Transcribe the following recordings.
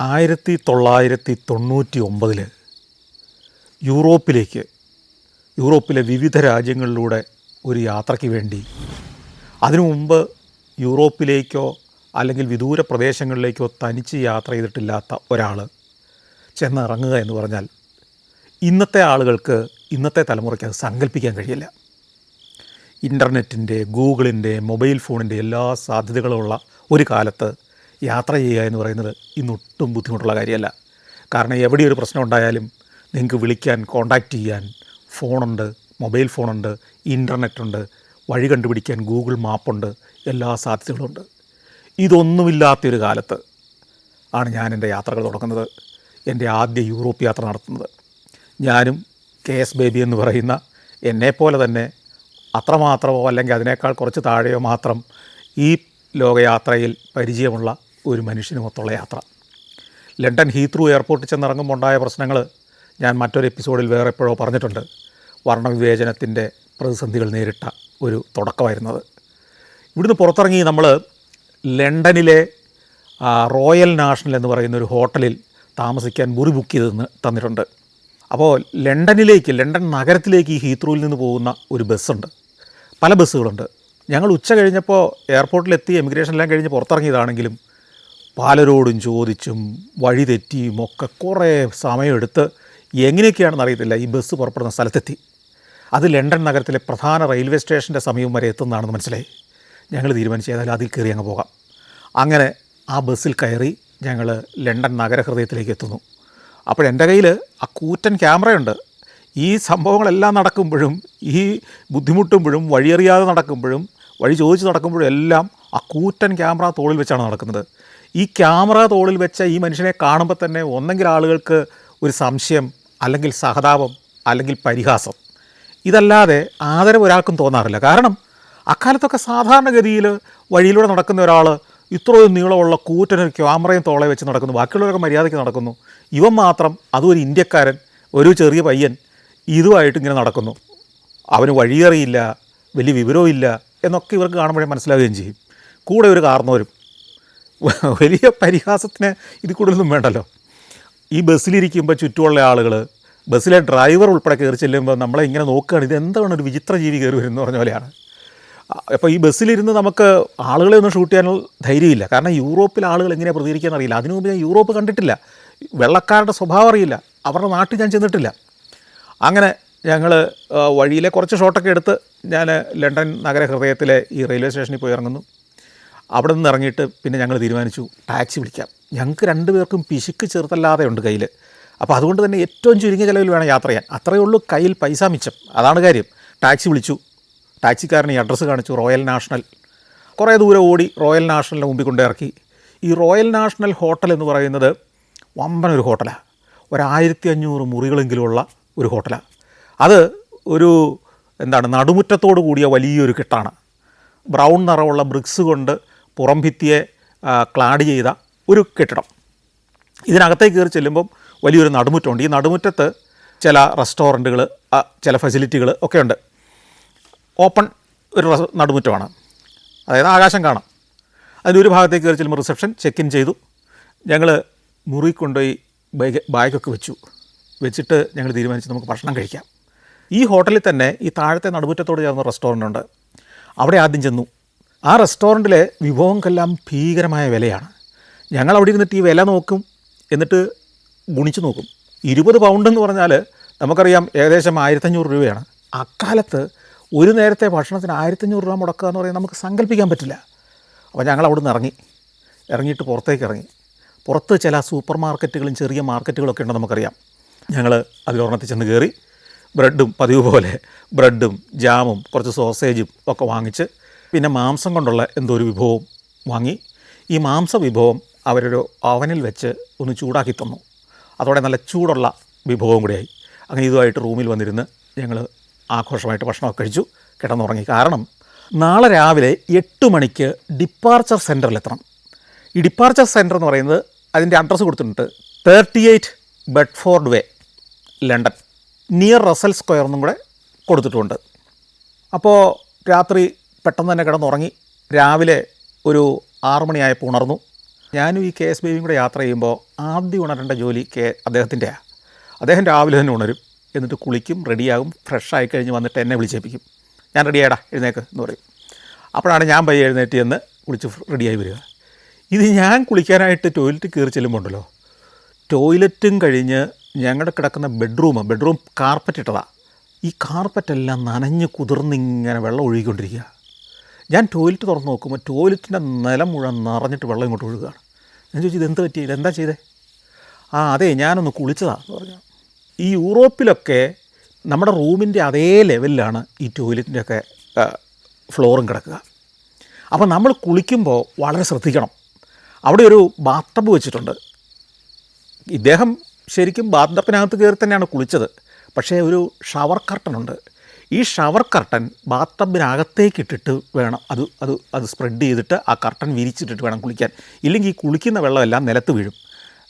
1999 യൂറോപ്പിലെ വിവിധ രാജ്യങ്ങളിലൂടെ ഒരു യാത്രയ്ക്ക് വേണ്ടി, അതിനു മുമ്പ് യൂറോപ്പിലേക്കോ അല്ലെങ്കിൽ വിദൂര പ്രദേശങ്ങളിലേക്കോ തനിച്ച് യാത്ര ചെയ്തിട്ടില്ലാത്ത ഒരാൾ ചെന്നിറങ്ങുക എന്ന് പറഞ്ഞാൽ ഇന്നത്തെ ആളുകൾക്ക്, ഇന്നത്തെ തലമുറയ്ക്ക് അത് സങ്കല്പിക്കാൻ കഴിയില്ല. ഇൻ്റർനെറ്റിൻ്റെ, ഗൂഗിളിൻ്റെ, മൊബൈൽ ഫോണിൻ്റെ എല്ലാ സാധ്യതകളുമുള്ള ഒരു കാലത്ത് യാത്ര ചെയ്യുക എന്ന് പറയുന്നത് ഇന്നൊട്ടും ബുദ്ധിമുട്ടുള്ള കാര്യമല്ല. കാരണം എവിടെ ഒരു പ്രശ്നം ഉണ്ടായാലും നിങ്ങൾക്ക് വിളിക്കാൻ, കോണ്ടാക്റ്റ് ചെയ്യാൻ ഫോണുണ്ട്, മൊബൈൽ ഫോണുണ്ട്, ഇൻ്റർനെറ്റുണ്ട്, വഴി കണ്ടുപിടിക്കാൻ ഗൂഗിൾ മാപ്പുണ്ട്, എല്ലാ സാധ്യതകളുണ്ട്. ഇതൊന്നുമില്ലാത്തൊരു കാലത്ത് ആണ് ഞാൻ എൻ്റെ യാത്രകൾ തുടങ്ങുന്നത്, എൻ്റെ ആദ്യ യൂറോപ്പ് യാത്ര നടത്തുന്നത്. ഞാനും KS ബേബി എന്ന് പറയുന്ന എന്നെപ്പോലെ തന്നെ അത്രമാത്രമോ അല്ലെങ്കിൽ അതിനേക്കാൾ കുറച്ച് താഴെയോ മാത്രം ഈ ലോകയാത്രയിൽ പരിചയമുള്ള ഒരു മനുഷ്യനുമൊത്തുള്ള യാത്ര. ലണ്ടൻ ഹീത്രൂ എയർപോർട്ടിൽ ചെന്നിറങ്ങുമ്പോൾ ഉണ്ടായ പ്രശ്നങ്ങൾ ഞാൻ മറ്റൊരു എപ്പിസോഡിൽ വേറെ എപ്പോഴോ പറഞ്ഞിട്ടുണ്ട്. വർണ്ണവിവേചനത്തിൻ്റെ പ്രതിസന്ധികൾ നേരിട്ട ഒരു തുടക്കമായിരുന്നത്. ഇവിടുന്ന് പുറത്തിറങ്ങി നമ്മൾ ലണ്ടനിലെ റോയൽ നാഷണൽ എന്ന് പറയുന്ന ഒരു ഹോട്ടലിൽ താമസിക്കാൻ മുറി ബുക്ക് ചെയ്ത് തന്നിട്ടുണ്ട്. അപ്പോൾ ലണ്ടൻ നഗരത്തിലേക്ക് ഈ ഹീത്രൂവിൽ നിന്ന് പോകുന്ന ഒരു ബസ്സുണ്ട്, പല ബസ്സുകളുണ്ട്. ഞങ്ങൾ ഉച്ച കഴിഞ്ഞപ്പോൾ എയർപോർട്ടിലെത്തി എമിഗ്രേഷനെല്ലാം കഴിഞ്ഞ് പുറത്തിറങ്ങിയതാണെങ്കിലും പലരോടും ചോദിച്ചും വഴി തെറ്റിയും ഒക്കെ കുറേ സമയമെടുത്ത് എങ്ങനെയൊക്കെയാണെന്ന് അറിയത്തില്ല ഈ ബസ് പുറപ്പെടുന്ന സ്ഥലത്തെത്തി. അത് ലണ്ടൻ നഗരത്തിലെ പ്രധാന റെയിൽവേ സ്റ്റേഷൻ്റെ സമീപം വരെ എത്തുന്നതാണെന്ന് മനസ്സിലായി. ഞങ്ങൾ തീരുമാനിച്ചു ഏതായാലും അതിൽ കയറി അങ്ങ് പോകാം. അങ്ങനെ ആ ബസ്സിൽ കയറി ഞങ്ങൾ ലണ്ടൻ നഗരഹൃദയത്തിലേക്ക് എത്തുന്നു. അപ്പോഴെൻ്റെ കയ്യിൽ ആ കൂറ്റൻ ക്യാമറയുണ്ട്. ഈ സംഭവങ്ങളെല്ലാം നടക്കുമ്പോഴും, ഈ ബുദ്ധിമുട്ടുമ്പോഴും, വഴിയറിയാതെ നടക്കുമ്പോഴും, വഴി ചോദിച്ച് നടക്കുമ്പോഴും എല്ലാം ആ കൂറ്റൻ ക്യാമറ തോളിൽ വെച്ചാണ് നടക്കുന്നത്. ഈ ക്യാമറ തോളിൽ വെച്ച ഈ മനുഷ്യനെ കാണുമ്പോൾ തന്നെ ഒന്നെങ്കിൽ ആളുകൾക്ക് ഒരു സംശയം, അല്ലെങ്കിൽ സഹതാപം, അല്ലെങ്കിൽ പരിഹാസം, ഇതല്ലാതെ ആദരവ് ഒരാൾക്കും തോന്നാറില്ല. കാരണം അക്കാലത്തൊക്കെ സാധാരണഗതിയിൽ വഴിയിലൂടെ നടക്കുന്ന ഒരാൾ ഇത്രയും നീളമുള്ള കൂറ്റനൊരു ക്യാമറയും തോളെ വെച്ച് നടക്കുന്നു, ബാക്കിയുള്ളവരൊക്കെ മര്യാദയ്ക്ക് നടക്കുന്നു. ഇവൻ മാത്രം, അതും ഒരു ഇന്ത്യക്കാരൻ, ഒരു ചെറിയ പയ്യൻ, ഇതുമായിട്ട് ഇങ്ങനെ നടക്കുന്നു. അവന് വഴിയറിയില്ല, വലിയ വിവരവും ഇല്ല എന്നൊക്കെ ഇവർക്ക് കാണുമ്പോഴേ മനസ്സിലാവുകയും ചെയ്യും. കൂടെ ഒരു കാർന്നവരും. വലിയ പരിഹാസത്തിന് ഇത് കൂടുതലൊന്നും വേണ്ടല്ലോ. ഈ ബസ്സിലിരിക്കുമ്പോൾ ചുറ്റുമുള്ള ആളുകൾ, ബസ്സിലെ ഡ്രൈവർ ഉൾപ്പെടെ കയറി ചെല്ലുമ്പോൾ നമ്മളെ ഇങ്ങനെ നോക്കുകയാണ്, ഇതെന്താണ് ഒരു വിചിത്ര ജീവി കയറി വരുമെന്ന് പറഞ്ഞ പോലെയാണ്. അപ്പോൾ ഈ ബസ്സിലിരുന്ന് നമുക്ക് ആളുകളെ ഒന്നും ഷൂട്ട് ചെയ്യാനുള്ള ധൈര്യമില്ല. കാരണം യൂറോപ്പിൽ ആളുകൾ എങ്ങനെയാണ് പ്രതികരിക്കാൻ അറിയില്ല. അതിനു മുമ്പ് ഞാൻ യൂറോപ്പ് കണ്ടിട്ടില്ല, വെള്ളക്കാരുടെ സ്വഭാവം അറിയില്ല, അവരുടെ നാട്ടിൽ ഞാൻ ചെന്നിട്ടില്ല. അങ്ങനെ ഞങ്ങൾ വഴിയിലെ കുറച്ച് ഷോട്ടൊക്കെ എടുത്ത് ഞാൻ ലണ്ടൻ നഗരഹൃദയത്തിലെ ഈ റെയിൽവേ സ്റ്റേഷനിൽ പോയി ഇറങ്ങുന്നു. അവിടെ നിന്ന് ഇറങ്ങിയിട്ട് പിന്നെ ഞങ്ങൾ തീരുമാനിച്ചു ടാക്സി വിളിക്കാം. ഞങ്ങൾക്ക് രണ്ടുപേർക്കും പിശുക്ക് ചെറുതല്ലാതെ ഉണ്ട് കയ്യിൽ. അപ്പോൾ അതുകൊണ്ട് തന്നെ ഏറ്റവും ചുരുങ്ങിയ ചിലവിൽ വേണം യാത്ര ചെയ്യാൻ. അത്രയേ ഉള്ളൂ കയ്യിൽ പൈസ മിച്ചം, അതാണ് കാര്യം. ടാക്സി വിളിച്ചു. ടാക്സിക്കാരന് ഈ അഡ്രസ്സ് കാണിച്ചു, റോയൽ നാഷണൽ. കുറേ ദൂരം ഓടി റോയൽ നാഷണലിൻ്റെ മുമ്പിൽ കൊണ്ട് ഇറക്കി. ഈ റോയൽ നാഷണൽ ഹോട്ടൽ എന്ന് പറയുന്നത് വമ്പനൊരു ഹോട്ടലാണ്. 1500 മുറികളെങ്കിലുമുള്ള ഒരു ഹോട്ടലാണ്. അത് ഒരു നടുമുറ്റത്തോട് കൂടിയ വലിയൊരു കെട്ടാണ്. ബ്രൗൺ നിറമുള്ള ബ്രിക്സ് കൊണ്ട് പുറം ഭിത്തിയെ ക്ലാഡ് ചെയ്ത ഒരു കെട്ടിടം. ഇതിനകത്തേക്ക് കയറി ചെല്ലുമ്പം വലിയൊരു നടുമുറ്റമുണ്ട്. ഈ നടുമുറ്റത്ത് ചില റെസ്റ്റോറൻറ്റുകൾ, ചില ഫെസിലിറ്റികൾ ഒക്കെ ഉണ്ട്. ഓപ്പൺ ഒരു നടുമുറ്റമാണ്, അതായത് ആകാശം കാണാം. അതിൻ്റെ ഒരു ഭാഗത്തേക്ക് കയറി ചെല്ലുമ്പോൾ റിസപ്ഷൻ, ചെക്ക് ഇൻ ചെയ്തു. ഞങ്ങൾ മുറി കൊണ്ടുപോയി ബാഗൊക്കെ വെച്ചിട്ട് ഞങ്ങൾ തീരുമാനിച്ചു നമുക്ക് ഭക്ഷണം കഴിക്കാം. ഈ ഹോട്ടലിൽ തന്നെ ഈ താഴത്തെ നടുമുറ്റത്തോട് ചേർന്ന റെസ്റ്റോറൻ്റ് ഉണ്ട്. അവിടെ ആദ്യം ചെന്നു. ആ റെസ്റ്റോറൻറ്റിലെ വിഭവങ്ങൾക്കെല്ലാം ഭീകരമായ വിലയാണ്. ഞങ്ങൾ അവിടെ ഇരുന്നിട്ട് ഈ വില നോക്കും, എന്നിട്ട് ഗുണിച്ച് നോക്കും. 20 പൗണ്ട് എന്ന് പറഞ്ഞാൽ നമുക്കറിയാം ഏകദേശം 1500 രൂപയാണ്. അക്കാലത്ത് ഒരു നേരത്തെ ഭക്ഷണത്തിന് 1500 രൂപ മുടക്കുക എന്ന് പറയുന്നത് നമുക്ക് സങ്കല്പിക്കാൻ പറ്റില്ല. അപ്പോൾ ഞങ്ങൾ അവിടെ നിന്ന് ഇറങ്ങിയിട്ട് പുറത്തേക്ക് ഇറങ്ങി. പുറത്ത് ചില സൂപ്പർ മാർക്കറ്റുകളും ചെറിയ മാർക്കറ്റുകളൊക്കെ ഉണ്ട്, നമുക്കറിയാം. ഞങ്ങൾ അതിലൊരെണ്ണത്തിൽ ചെന്ന് കയറി ബ്രെഡും, പതിവ് പോലെ ബ്രെഡും ജാമും കുറച്ച് സോസേജും ഒക്കെ വാങ്ങിച്ച്, പിന്നെ മാംസം കൊണ്ടുള്ള എന്തോ ഒരു വിഭവം വാങ്ങി. ഈ മാംസ വിഭവം അവരൊരു ഓവനിൽ വെച്ച് ഒന്ന് ചൂടാക്കി തന്നു. അതോടെ നല്ല ചൂടുള്ള വിഭവം കൂടിയായി. അങ്ങനെ ഇതുമായിട്ട് റൂമിൽ വന്നിരുന്ന് ഞങ്ങൾ ആഘോഷമായിട്ട് ഭക്ഷണമൊക്കെ കഴിച്ചു, കിടന്നുറങ്ങി. കാരണം നാളെ രാവിലെ 8 മണിക്ക് ഡിപ്പാർച്ചർ സെൻറ്ററിലെത്തണം. ഈ ഡിപ്പാർച്ചർ സെൻറ്റർ എന്ന് പറയുന്നത് അതിൻ്റെ അഡ്രസ്സ് കൊടുത്തിട്ടുണ്ട്, 38 ബെഡ്ഫോർഡ് വേ, ലണ്ടൻ, നിയർ റസൽ സ്ക്വയർ എന്നും കൂടെ കൊടുത്തിട്ടുണ്ട്. അപ്പോൾ രാത്രി പെട്ടെന്ന് തന്നെ കിടന്നുറങ്ങി. രാവിലെ ഒരു 6 മണിയായപ്പോൾ ഉണർന്നു. ഞാനും ഈ KS ബേബിയും കൂടെ യാത്ര ചെയ്യുമ്പോൾ ആദ്യം ഉണരേണ്ട ജോലി അദ്ദേഹത്തിൻ്റെയാണ്. അദ്ദേഹം രാവിലെ തന്നെ ഉണരും, എന്നിട്ട് കുളിക്കും, റെഡിയാകും, ഫ്രഷായി കഴിഞ്ഞ് വന്നിട്ട് എന്നെ വിളിച്ചേൽപ്പിക്കും. ഞാൻ റെഡിയാടാ എഴുന്നേക്ക് എന്ന് പറയും. അപ്പോഴാണ് ഞാൻ പയ്യെ എഴുന്നേറ്റ് ചെന്ന് കുളിച്ച് റെഡിയായി വരിക. ഇത് ഞാൻ കുളിക്കാനായിട്ട് ടോയ്ലറ്റ് കയറി ചെല്ലുമ്പോൾ ഉണ്ടല്ലോ, ടോയ്ലറ്റും കഴിഞ്ഞ് ഞങ്ങളുടെ കിടക്കുന്ന ബെഡ്റൂം കാർപ്പറ്റ് ഇട്ടതാണ്. ഈ കാർപ്പറ്റെല്ലാം നനഞ്ഞ് കുതിർന്നിങ്ങനെ വെള്ളം ഒഴുകിക്കൊണ്ടിരിക്കുക. ഞാൻ ടോയ്ലറ്റ് തുറന്ന് നോക്കുമ്പോൾ ടോയ്ലറ്റിൻ്റെ നിലം മുഴുവൻ നിറഞ്ഞിട്ട് വെള്ളം ഇങ്ങോട്ട് ഒഴുകുകയാണ്. ഞാൻ ചോദിച്ചു ഇതെന്ത് പറ്റി, ഇതെന്താ ചെയ്തേ? അതെ ഞാനൊന്ന് കുളിച്ചതാന്ന് പറഞ്ഞു. ഈ യൂറോപ്പിലൊക്കെ നമ്മുടെ റൂമിൻ്റെ അതേ ലെവലിലാണ് ഈ ടോയ്ലറ്റിൻ്റെയൊക്കെ ഫ്ലോറും കിടക്കുക. അപ്പോൾ നമ്മൾ കുളിക്കുമ്പോൾ വളരെ ശ്രദ്ധിക്കണം. അവിടെ ഒരു ബാത്ത് ടബ് വെച്ചിട്ടുണ്ട്. ഇദ്ദേഹം ശരിക്കും ബാത്ത് ടബിനകത്ത് കയറി തന്നെയാണ് കുളിച്ചത്. പക്ഷേ ഒരു ഷവർ കർട്ടനുണ്ട്. ഈ ഷവർ കർട്ടൻ ബാത്ത് ടബിനകത്തേക്ക് ഇട്ടിട്ട് വേണം അത് സ്പ്രെഡ് ചെയ്തിട്ട് ആ കർട്ടൻ വിരിച്ചിട്ടിട്ട് വേണം കുളിക്കാൻ. ഇല്ലെങ്കിൽ ഈ കുളിക്കുന്ന വെള്ളമെല്ലാം നിലത്ത് വീഴും.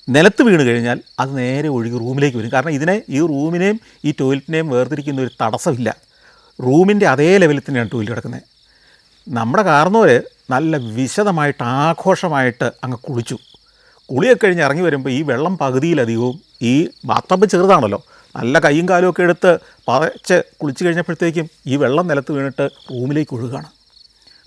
നിലത്ത് വീണ് കഴിഞ്ഞാൽ അത് നേരെ ഒഴുകി റൂമിലേക്ക് വരും. കാരണം ഈ റൂമിനെയും ഈ ടോയ്ലറ്റിനെയും വേർതിരിക്കുന്ന ഒരു തടസ്സമില്ല. റൂമിൻ്റെ അതേ ലെവലിൽ തന്നെയാണ് ടോയ്ലറ്റ് കിടക്കുന്നത്. നമ്മുടെ കാർന്നവർ നല്ല വിശദമായിട്ട് ആഘോഷമായിട്ട് അങ്ങ് കുളിച്ചു. കുളിയൊക്കെ കഴിഞ്ഞ് ഇറങ്ങി വരുമ്പോൾ ഈ വെള്ളം പകുതിയിലധികവും, ഈ ബാത്ത് ടബ് ചെറുതാണല്ലോ, നല്ല കൈയും കാലും ഒക്കെ എടുത്ത് പതച്ച് കുളിച്ച് കഴിഞ്ഞപ്പോഴത്തേക്കും ഈ വെള്ളം നിലത്ത് വീണിട്ട് റൂമിലേക്ക് ഒഴുകുകയാണ്.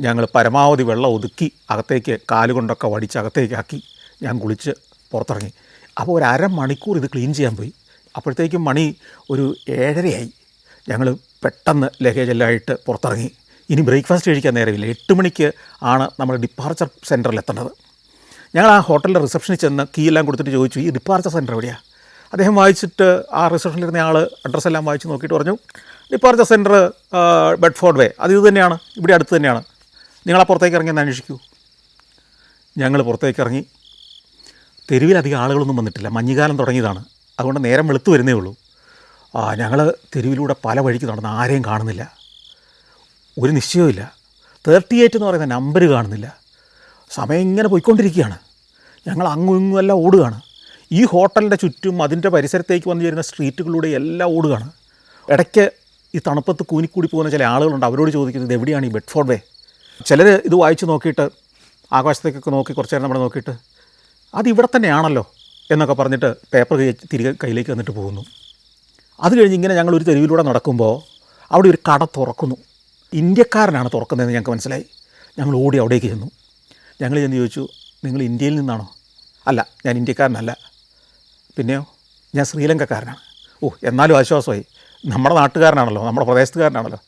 ഞങ്ങൾ പരമാവധി വെള്ളം ഒതുക്കി അകത്തേക്ക് കാലുകൊണ്ടൊക്കെ വടിച്ച് അകത്തേക്കാക്കി ഞാൻ കുളിച്ച് പുറത്തിറങ്ങി. അപ്പോൾ ഒരു അരമണിക്കൂർ ഇത് ക്ലീൻ ചെയ്യാൻ പോയി. അപ്പോഴത്തേക്കും മണി ഒരു 7:30 ഞങ്ങൾ പെട്ടെന്ന് ലഗേജെല്ലാമായിട്ട് പുറത്തിറങ്ങി. ഇനി ബ്രേക്ക്ഫാസ്റ്റ് കഴിക്കാൻ നേരമില്ല. 8 മണിക്ക് ആണ് നമ്മൾ ഡിപ്പാർച്ചർ സെൻറ്ററിൽ എത്തേണ്ടത്. ഞങ്ങൾ ആ ഹോട്ടലിലെ റിസപ്ഷനിൽ ചെന്ന് കീ എല്ലാം കൊടുത്തിട്ട് ചോദിച്ചു ഈ ഡിപ്പാർച്ചർ സെൻറ്റർ എവിടെയാണ്? അദ്ദേഹം വായിച്ചിട്ട് ആ റിസപ്ഷനിലിരുന്ന ആൾ അഡ്രസ്സെല്ലാം വായിച്ച് നോക്കിയിട്ട് പറഞ്ഞു ഡിപ്പാർച്ചർ സെൻറ്റർ ബെഡ്ഫോർഡ് വേ, അത് ഇത് തന്നെയാണ്, ഇവിടെ അടുത്ത് തന്നെയാണ്, നിങ്ങളാ പുറത്തേക്ക് ഇറങ്ങി എന്ന് അന്വേഷിക്കൂ. ഞങ്ങൾ പുറത്തേക്ക് ഇറങ്ങി. തെരുവിലധികം ആളുകളൊന്നും വന്നിട്ടില്ല, മഞ്ഞുകാലം തുടങ്ങിയതാണ്, അതുകൊണ്ട് നേരം വെളുത്ത് വരുന്നേ ഉള്ളൂ. ഞങ്ങൾ തെരുവിലൂടെ പല വഴിക്ക് നടന്ന് ആരെയും കാണുന്നില്ല, ഒരു നിശ്ചയവുമില്ല. 38 എന്ന് പറയുന്ന നമ്പർ കാണുന്നില്ല. സമയം ഇങ്ങനെ പോയിക്കൊണ്ടിരിക്കുകയാണ്. ഞങ്ങൾ അങ്ങും ഇങ്ങും എല്ലാം ഓടുകയാണ്. ഈ ഹോട്ടലിൻ്റെ ചുറ്റും അതിൻ്റെ പരിസരത്തേക്ക് വന്നു ചേരുന്ന സ്ട്രീറ്റുകളിലൂടെ എല്ലാം ഓടുകയാണ്. ഇടയ്ക്ക് ഈ തണുപ്പത്ത് കൂനിക്കൂടി പോകുന്ന ചില ആളുകളുണ്ട്, അവരോട് ചോദിക്കുന്നത് എവിടെയാണ് ഈ ബെഡ്ഫോർഡ് വേ? ചിലർ ഇത് വായിച്ച് നോക്കിയിട്ട് ആകാശത്തേക്കൊക്കെ നോക്കി കുറച്ച് നേരം നമ്മൾ നോക്കിയിട്ട് അതിവിടെ തന്നെയാണല്ലോ എന്നൊക്കെ പറഞ്ഞിട്ട് പേപ്പർ തിരികെ കയ്യിലേക്ക് വന്നിട്ട് പോകുന്നു. അത് കഴിഞ്ഞ് ഇങ്ങനെ ഞങ്ങൾ ഒരു തെരുവിലൂടെ നടക്കുമ്പോൾ അവിടെ ഒരു കട തുറക്കുന്നു. ഇന്ത്യക്കാരനാണ് തുറക്കുന്നതെന്ന് ഞങ്ങൾക്ക് മനസ്സിലായി. ഞങ്ങൾ ഓടി അവിടേക്ക് ചെന്നു. ഞങ്ങൾ ചെന്ന് ചോദിച്ചു നിങ്ങൾ ഇന്ത്യയിൽ നിന്നാണോ? അല്ല, ഞാൻ ഇന്ത്യക്കാരനല്ല. പിന്നെയോ? ഞാൻ ശ്രീലങ്കക്കാരനാണ്. എന്നാലും ആശ്വാസമായി, നമ്മുടെ നാട്ടുകാരനാണല്ലോ, നമ്മുടെ പ്രദേശത്തുകാരനാണല്ലോ.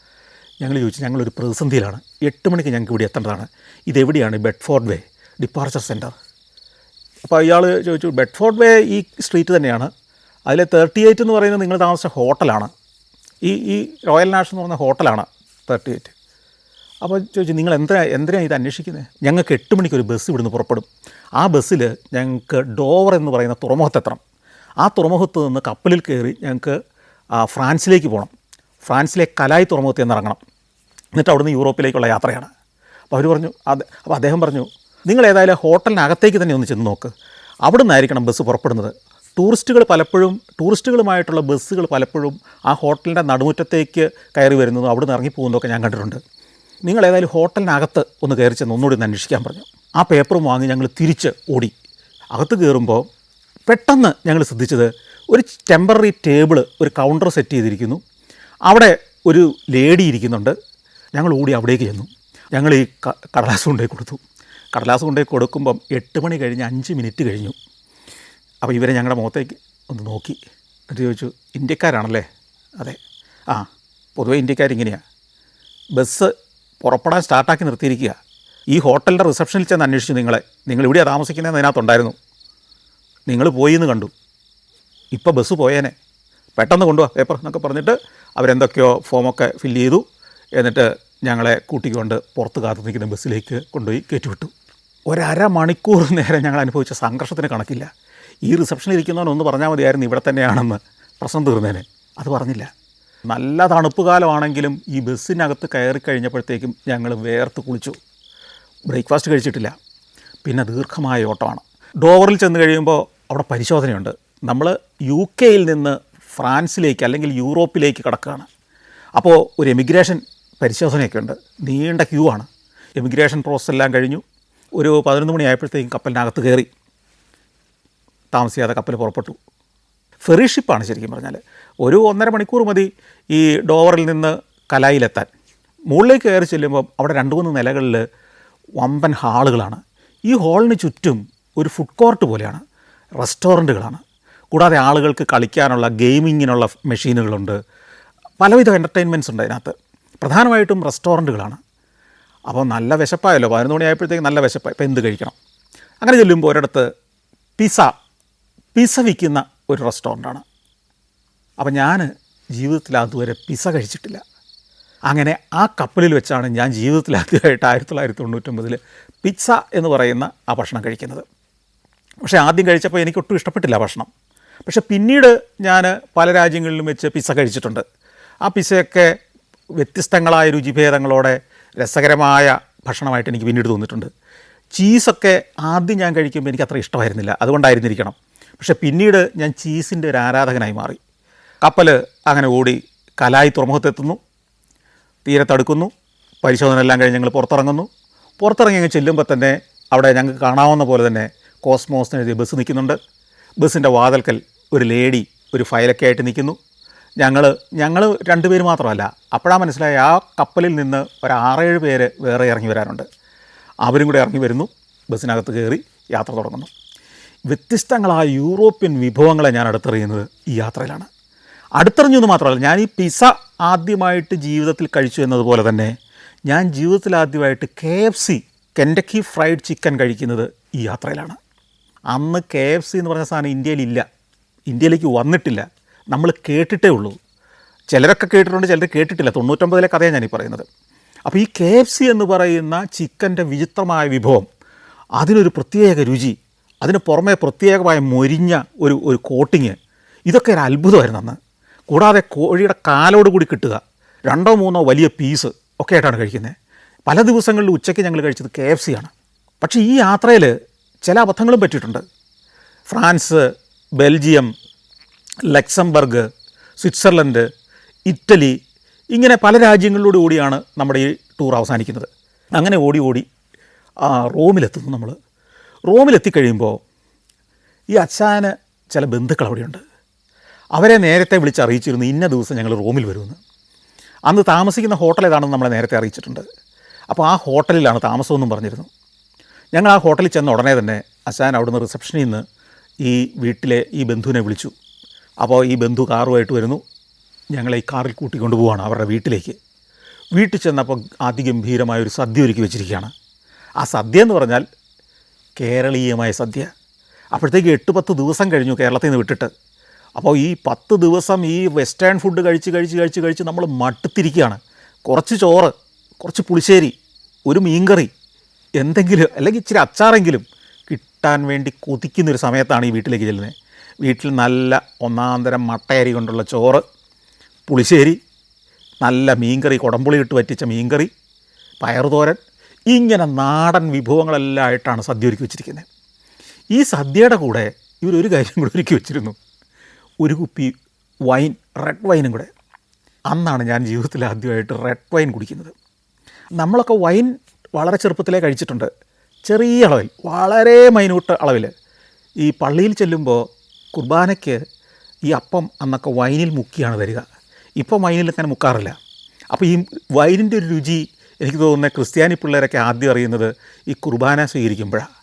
ഞങ്ങൾ ചോദിച്ചു ഞങ്ങളൊരു പ്രതിസന്ധിയിലാണ്, 8 മണിക്ക് ഞങ്ങൾക്ക് ഇവിടെ എത്തേണ്ടതാണ്, ഇതെവിടെയാണ് ബെഡ്ഫോർഡ് വേ ഡിപ്പാർച്ചർ സെൻറ്റർ? അപ്പോൾ ഇയാൾ ചോദിച്ചു ബെഡ്ഫോർഡ് വേ ഈ സ്ട്രീറ്റ് തന്നെയാണ്, അതിൽ 38 എന്ന് പറയുന്നത് നിങ്ങൾ താമസിച്ച ഹോട്ടലാണ്, ഈ റോയൽ നാഷണൽ എന്ന് പറഞ്ഞ ഹോട്ടലാണ് 38. അപ്പോൾ ചോദിച്ചു നിങ്ങൾ എന്തിനാണ് ഇത് അന്വേഷിക്കുന്നത്? ഞങ്ങൾക്ക് 8 മണിക്കൊരു ബസ് ഇവിടുന്ന് പുറപ്പെടും. ആ ബസ്സിൽ ഞങ്ങൾക്ക് ഡോവർ എന്ന് പറയുന്ന തുറമുഖത്തെത്തണം. ആ തുറമുഖത്ത് നിന്ന് കപ്പലിൽ കയറി ഞങ്ങൾക്ക് ഫ്രാൻസിലേക്ക് പോകണം. ഫ്രാൻസിലെ കലായ് തുറമുഖത്തിൽ നിന്ന് ഇറങ്ങണം. എന്നിട്ട് അവിടുന്ന് യൂറോപ്പിലേക്കുള്ള യാത്രയാണ്. അപ്പോൾ അവർ പറഞ്ഞു അപ്പോൾ അദ്ദേഹം പറഞ്ഞു നിങ്ങൾ ഏതായാലും ഹോട്ടലിനകത്തേക്ക് തന്നെ ഒന്ന് ചെന്ന് നോക്ക്, അവിടെ നിന്നായിരിക്കണം ബസ് പുറപ്പെടുന്നത്. ടൂറിസ്റ്റുകളുമായിട്ടുള്ള ബസ്സുകൾ പലപ്പോഴും ആ ഹോട്ടലിൻ്റെ നടുമുറ്റത്തേക്ക് കയറി വരുന്നതും അവിടെ നിന്ന് ഇറങ്ങിപ്പോകുന്നതൊക്കെ ഞാൻ കണ്ടിട്ടുണ്ട്. നിങ്ങൾ ഏതായാലും ഹോട്ടലിനകത്ത് ഒന്ന് കയറി ചെന്ന് ഒന്നുകൂടി ഒന്ന് അന്വേഷിക്കാൻ പറഞ്ഞു. ആ പേപ്പറും വാങ്ങി ഞങ്ങൾ തിരിച്ച് ഓടി. അകത്ത് കയറുമ്പോൾ പെട്ടെന്ന് ഞങ്ങൾ ശ്രദ്ധിച്ചത് ഒരു ടെമ്പററി ടേബിൾ, ഒരു കൗണ്ടർ സെറ്റ് ചെയ്തിരിക്കുന്നു. അവിടെ ഒരു ലേഡി ഇരിക്കുന്നുണ്ട്. ഞങ്ങൾ ഓടി അവിടേക്ക് ചെന്നു. ഞങ്ങൾ ഈ കടലാസ് കൊണ്ടുപോയി കൊടുത്തു. കടലാസ് കൊണ്ടുപോയി കൊടുക്കുമ്പം 8 മണി കഴിഞ്ഞ് 5 മിനിറ്റ് കഴിഞ്ഞു. അപ്പോൾ ഇവരെ ഞങ്ങളുടെ മുഖത്തേക്ക് ഒന്ന് നോക്കി. എന്നിട്ട് ചോദിച്ചു ഇന്ത്യക്കാരാണല്ലേ? അതെ. പൊതുവേ ഇന്ത്യക്കാരിങ്ങനെയാണ്, ബസ് പുറപ്പെടാൻ സ്റ്റാർട്ടാക്കി നിർത്തിയിരിക്കുക. ഈ ഹോട്ടലിൻ്റെ റിസപ്ഷനിൽ ചെന്ന് അന്വേഷിച്ചു നിങ്ങൾ ഇവിടെയാണ് താമസിക്കുന്നതെന്ന് അതിനകത്തുണ്ടായിരുന്നു, നിങ്ങൾ പോയി എന്ന് കണ്ടു, ഇപ്പോൾ ബസ് പോയേനെ, പെട്ടെന്ന് കൊണ്ടുപോവാ പേപ്പർ എന്നൊക്കെ പറഞ്ഞിട്ട് അവരെന്തൊക്കെയോ ഫോമൊക്കെ ഫില്ല് ചെയ്തു. എന്നിട്ട് ഞങ്ങളെ കൂട്ടിക്കൊണ്ട് പുറത്ത് കാത്തു നിൽക്കുന്ന ബസ്സിലേക്ക് കൊണ്ടുപോയി കയറ്റിവിട്ടു. 1.5 മണിക്കൂർ നേരം ഞങ്ങൾ അനുഭവിച്ച സംഘർഷത്തിന് കണക്കില്ല. ഈ റിസപ്ഷനിൽ ഇരിക്കുന്നവനൊന്ന് പറഞ്ഞാൽ മതിയായിരുന്നു ഇവിടെ തന്നെയാണെന്ന്, പ്രശ്നം തീർന്നേനെ. അത് പറഞ്ഞില്ല. നല്ല തണുപ്പ് കാലമാണെങ്കിലും ഈ ബസ്സിനകത്ത് കയറി കഴിഞ്ഞപ്പോഴത്തേക്കും ഞങ്ങൾ വേർത്ത് കുളിച്ചു. ബ്രേക്ക്ഫാസ്റ്റ് കഴിച്ചിട്ടില്ല. പിന്നെ ദീർഘമായ ഓട്ടമാണ്. ഡോവറിൽ ചെന്ന് കഴിയുമ്പോൾ അവിടെ പരിശോധനയുണ്ട്. നമ്മൾ UK നിന്ന് ഫ്രാൻസിലേക്ക് അല്ലെങ്കിൽ യൂറോപ്പിലേക്ക് കടക്കുകയാണ്. അപ്പോൾ ഒരു എമിഗ്രേഷൻ പരിശോധനയൊക്കെ ഉണ്ട്. നീണ്ട ക്യൂ ആണ്. എമിഗ്രേഷൻ പ്രോസസ് എല്ലാം കഴിഞ്ഞു. ഒരു 11 മണിയായപ്പോഴത്തേക്കും കപ്പലിനകത്ത് കയറി. താമസിയാതെ കപ്പൽ പുറപ്പെട്ടു. ഫെറി ഷിപ്പാണ് ശരിക്കും പറഞ്ഞാൽ. ഒരു 1.5 മണിക്കൂർ മതി ഈ ഡോവറിൽ നിന്ന് കലായിലെത്താൻ. മുകളിലേക്ക് കയറി ചെല്ലുമ്പം അവിടെ 2-3 നിലകളിൽ വമ്പൻ ഹാളുകളാണ്. ഈ ഹാളിന് ചുറ്റും ഒരു ഫുഡ് കോർട്ട് പോലെയാണ്, റെസ്റ്റോറൻറ്റുകളാണ്. കൂടാതെ ആളുകൾക്ക് കളിക്കാനുള്ള ഗെയിമിങ്ങിനുള്ള മെഷീനുകളുണ്ട്, പലവിധ എൻ്റർടൈൻമെൻറ്റ്സ് ഉണ്ട് അതിനകത്ത്. പ്രധാനമായിട്ടും റെസ്റ്റോറൻറ്റുകളാണ്. അപ്പോൾ നല്ല വിശപ്പായല്ലോ, 11 മണിയായപ്പോഴത്തേക്ക് നല്ല വിശപ്പായി. ഇപ്പോൾ എന്ത് കഴിക്കണം? അങ്ങനെ ചെല്ലുമ്പോൾ ഒരിടത്ത് പിസ്സ വിൽക്കുന്ന ഒരു റെസ്റ്റോറൻ്റാണ്. അപ്പോൾ ഞാൻ ജീവിതത്തിൽ അതുവരെ പിസ്സ കഴിച്ചിട്ടില്ല. അങ്ങനെ ആ കപ്പലിൽ വെച്ചാണ് ഞാൻ ജീവിതത്തിൽ ആദ്യമായിട്ട് 1999 പിസ്സ എന്ന് പറയുന്ന ആ ഭക്ഷണം കഴിക്കുന്നത്. പക്ഷേ ആദ്യം കഴിച്ചപ്പോൾ എനിക്കൊട്ടും ഇഷ്ടപ്പെട്ടില്ല ഭക്ഷണം. പക്ഷേ പിന്നീട് ഞാൻ പല രാജ്യങ്ങളിലും വെച്ച് പിസ്സ കഴിച്ചിട്ടുണ്ട്. ആ പിസ്സയൊക്കെ വ്യത്യസ്തങ്ങളായ രുചിഭേദങ്ങളോടെ രസകരമായ ഭക്ഷണമായിട്ട് എനിക്ക് പിന്നീട് തോന്നിയിട്ടുണ്ട്. ചീസൊക്കെ ആദ്യം ഞാൻ കഴിക്കുമ്പോൾ എനിക്ക് അത്ര ഇഷ്ടമായിരുന്നില്ല, അതുകൊണ്ടായിരുന്നിരിക്കണം. പക്ഷേ പിന്നീട് ഞാൻ ചീസിൻ്റെ ഒരു ആരാധകനായി മാറി. കപ്പൽ അങ്ങനെ ഓടി കലായി തുറമുഖത്തെത്തുന്നു, തീരത്തടുക്കുന്നു. പരിശോധന എല്ലാം കഴിഞ്ഞ് ഞങ്ങൾ പുറത്തിറങ്ങി അങ്ങ് ചെല്ലുമ്പോൾ തന്നെ അവിടെ ഞങ്ങൾക്ക് കാണാവുന്ന പോലെ തന്നെ കോസ്മോസ് എഴുതിയ ബസ് നിൽക്കുന്നുണ്ട്. ബസ്സിൻ്റെ വാതിൽക്കൽ ഒരു ലേഡി ഒരു ഫയലൊക്കെ ആയിട്ട് നിൽക്കുന്നു. ഞങ്ങൾ 2 പേര് മാത്രമല്ല, അപ്പോഴാണ് മനസ്സിലായി ആ കപ്പലിൽ നിന്ന് ഒരു 6-7 പേര് വേറെ ഇറങ്ങി വരാനുണ്ട്. അവരും കൂടെ ഇറങ്ങി വരുന്നു, ബസ്സിനകത്ത് കയറി യാത്ര തുടങ്ങുന്നു. വ്യത്യസ്തങ്ങളായ യൂറോപ്യൻ വിഭവങ്ങളെ ഞാൻ അടുത്തറിയുന്നത് ഈ യാത്രയിലാണ്. അടുത്തറിഞ്ഞെന്ന് മാത്രമല്ല, ഞാൻ ഈ പിസ്സ ആദ്യമായിട്ട് ജീവിതത്തിൽ കഴിച്ചു എന്നതുപോലെ തന്നെ ഞാൻ ജീവിതത്തിൽ ആദ്യമായിട്ട് KFC കെൻഡക്കി ഫ്രൈഡ് ചിക്കൻ കഴിക്കുന്നത് ഈ യാത്രയിലാണ്. അന്ന് KFC എന്ന് പറഞ്ഞ സാധനം ഇന്ത്യയിലില്ല, ഇന്ത്യയിലേക്ക് വന്നിട്ടില്ല, നമ്മൾ കേട്ടിട്ടേ ഉള്ളൂ. ചിലരൊക്കെ കേട്ടിട്ടുണ്ട്, ചിലർ കേട്ടിട്ടില്ല. 99 കഥയാണ് ഞാനീ പറയുന്നത്. അപ്പോൾ ഈ KFC എന്ന് പറയുന്ന ചിക്കൻ്റെ വിചിത്രമായ വിഭവം, അതിനൊരു പ്രത്യേക രുചി, അതിന് പുറമെ പ്രത്യേകമായ മൊരിഞ്ഞ ഒരു കോട്ടിങ്, ഇതൊക്കെ ഒരു അത്ഭുതമായിരുന്നു അന്ന്. കൂടാതെ കോഴിയുടെ കാലോട് കൂടി കിട്ടുക, 2-3 വലിയ പീസ് ഒക്കെ ആയിട്ടാണ് കഴിക്കുന്നത്. പല ദിവസങ്ങളിൽ ഉച്ചയ്ക്ക് ഞങ്ങൾ കഴിച്ചത് KFC ആണ്. പക്ഷേ ഈ യാത്രയിൽ ചില അബദ്ധങ്ങളും പറ്റിയിട്ടുണ്ട്. France, Belgium, Luxembourg, Switzerland, Italy, ഇങ്ങനെ പല രാജ്യങ്ങളിലൂടെ ഓടിയാണ് നമ്മുടെ ഈ ടൂർ അവസാനിക്കുന്നത്. അങ്ങനെ ഓടി റോമിലെത്തുന്നു. നമ്മൾ റോമിലെത്തിക്കഴിയുമ്പോൾ ഈ അച്ഛന് ചില ബന്ധുക്കൾ അവിടെയുണ്ട്. അവരെ നേരത്തെ വിളിച്ചറിയിച്ചിരുന്നു ഇന്ന ദിവസം ഞങ്ങൾ റോമിൽ വരുമെന്ന്. അന്ന് താമസിക്കുന്ന ഹോട്ടൽ ഏതാണെന്ന് നമ്മളെ നേരത്തെ അറിയിച്ചിട്ടുണ്ട്. അപ്പോൾ ആ ഹോട്ടലിലാണ് താമസമെന്നും പറഞ്ഞിരുന്നു. ഞങ്ങൾ ആ ഹോട്ടലിൽ ചെന്ന ഉടനെ തന്നെ അച്ഛൻ അവിടുന്ന് റിസപ്ഷനിൽ നിന്ന് ഈ വീട്ടിലെ ഈ ബന്ധുവിനെ വിളിച്ചു. അപ്പോൾ ഈ ബന്ധു കാറുമായിട്ട് വരുന്നു. ഞങ്ങളെ ഈ കാറിൽ കൂട്ടിക്കൊണ്ട് പോവുകയാണ് അവരുടെ വീട്ടിലേക്ക്. വീട്ടിൽ ചെന്നപ്പോൾ അതിഗംഭീരമായൊരു സദ്യ ഒരുക്കി വെച്ചിരിക്കുകയാണ്. ആ സദ്യ എന്ന് പറഞ്ഞാൽ കേരളീയമായ സദ്യ. അപ്പോഴത്തേക്ക് 8-10 ദിവസം കഴിഞ്ഞു കേരളത്തിൽ നിന്ന് വിട്ടിട്ട്. അപ്പോൾ ഈ 10 ദിവസം ഈ വെസ്റ്റേൺ ഫുഡ് കഴിച്ച് നമ്മൾ മടുത്തിരിക്കുകയാണ്. കുറച്ച് ചോറ്, കുറച്ച് പുളിശ്ശേരി, ഒരു മീൻകറി, എന്തെങ്കിലും അല്ലെങ്കിൽ ഇച്ചിരി അച്ചാറെങ്കിലും കിട്ടാൻ വേണ്ടി കൊതിക്കുന്നൊരു സമയത്താണ് ഈ വീട്ടിലേക്ക് ചെല്ലുന്നത്. വീട്ടിൽ നല്ല ഒന്നാന്തരം മട്ടയരി കൊണ്ടുള്ള ചോറ്, പുളിശ്ശേരി, നല്ല മീൻകറി, കുടംപുളി ഇട്ട് വറ്റിച്ച മീൻകറി, പയറുതോരൻ, ഇങ്ങനെ നാടൻ വിഭവങ്ങളെല്ലാം ആയിട്ടാണ് സദ്യ ഒരുക്കി വെച്ചിരിക്കുന്നത്. ഈ സദ്യയുടെ കൂടെ ഇവരൊരു കാര്യം കൂടെ ഒരുക്കി വെച്ചിരുന്നു, ഒരു കുപ്പി വൈൻ, റെഡ് വൈനും കൂടെ. അന്നാണ് ഞാൻ ജീവിതത്തിൽ ആദ്യമായിട്ട് റെഡ് വൈൻ കുടിക്കുന്നത്. നമ്മളൊക്കെ വൈൻ വളരെ ചെറുപ്പത്തിലേ കഴിച്ചിട്ടുണ്ട്, ചെറിയ അളവിൽ, വളരെ മൈന്യൂട്ട് അളവിൽ. ഈ പള്ളിയിൽ ചെല്ലുമ്പോൾ കുർബാനയ്ക്ക് ഈ അപ്പം അന്നൊക്കെ വൈനിൽ മുക്കിയാണ് തരിക. ഇപ്പോൾ വൈനിൽ അങ്ങനെ മുക്കാറില്ല. അപ്പോൾ ഈ വൈനിൻ്റെ ഒരു രുചി എനിക്ക് തോന്നുന്നത് ക്രിസ്ത്യാനി പിള്ളേരൊക്കെ ആദ്യം അറിയുന്നത് ഈ കുർബാന സ്വീകരിക്കുമ്പോഴാണ്.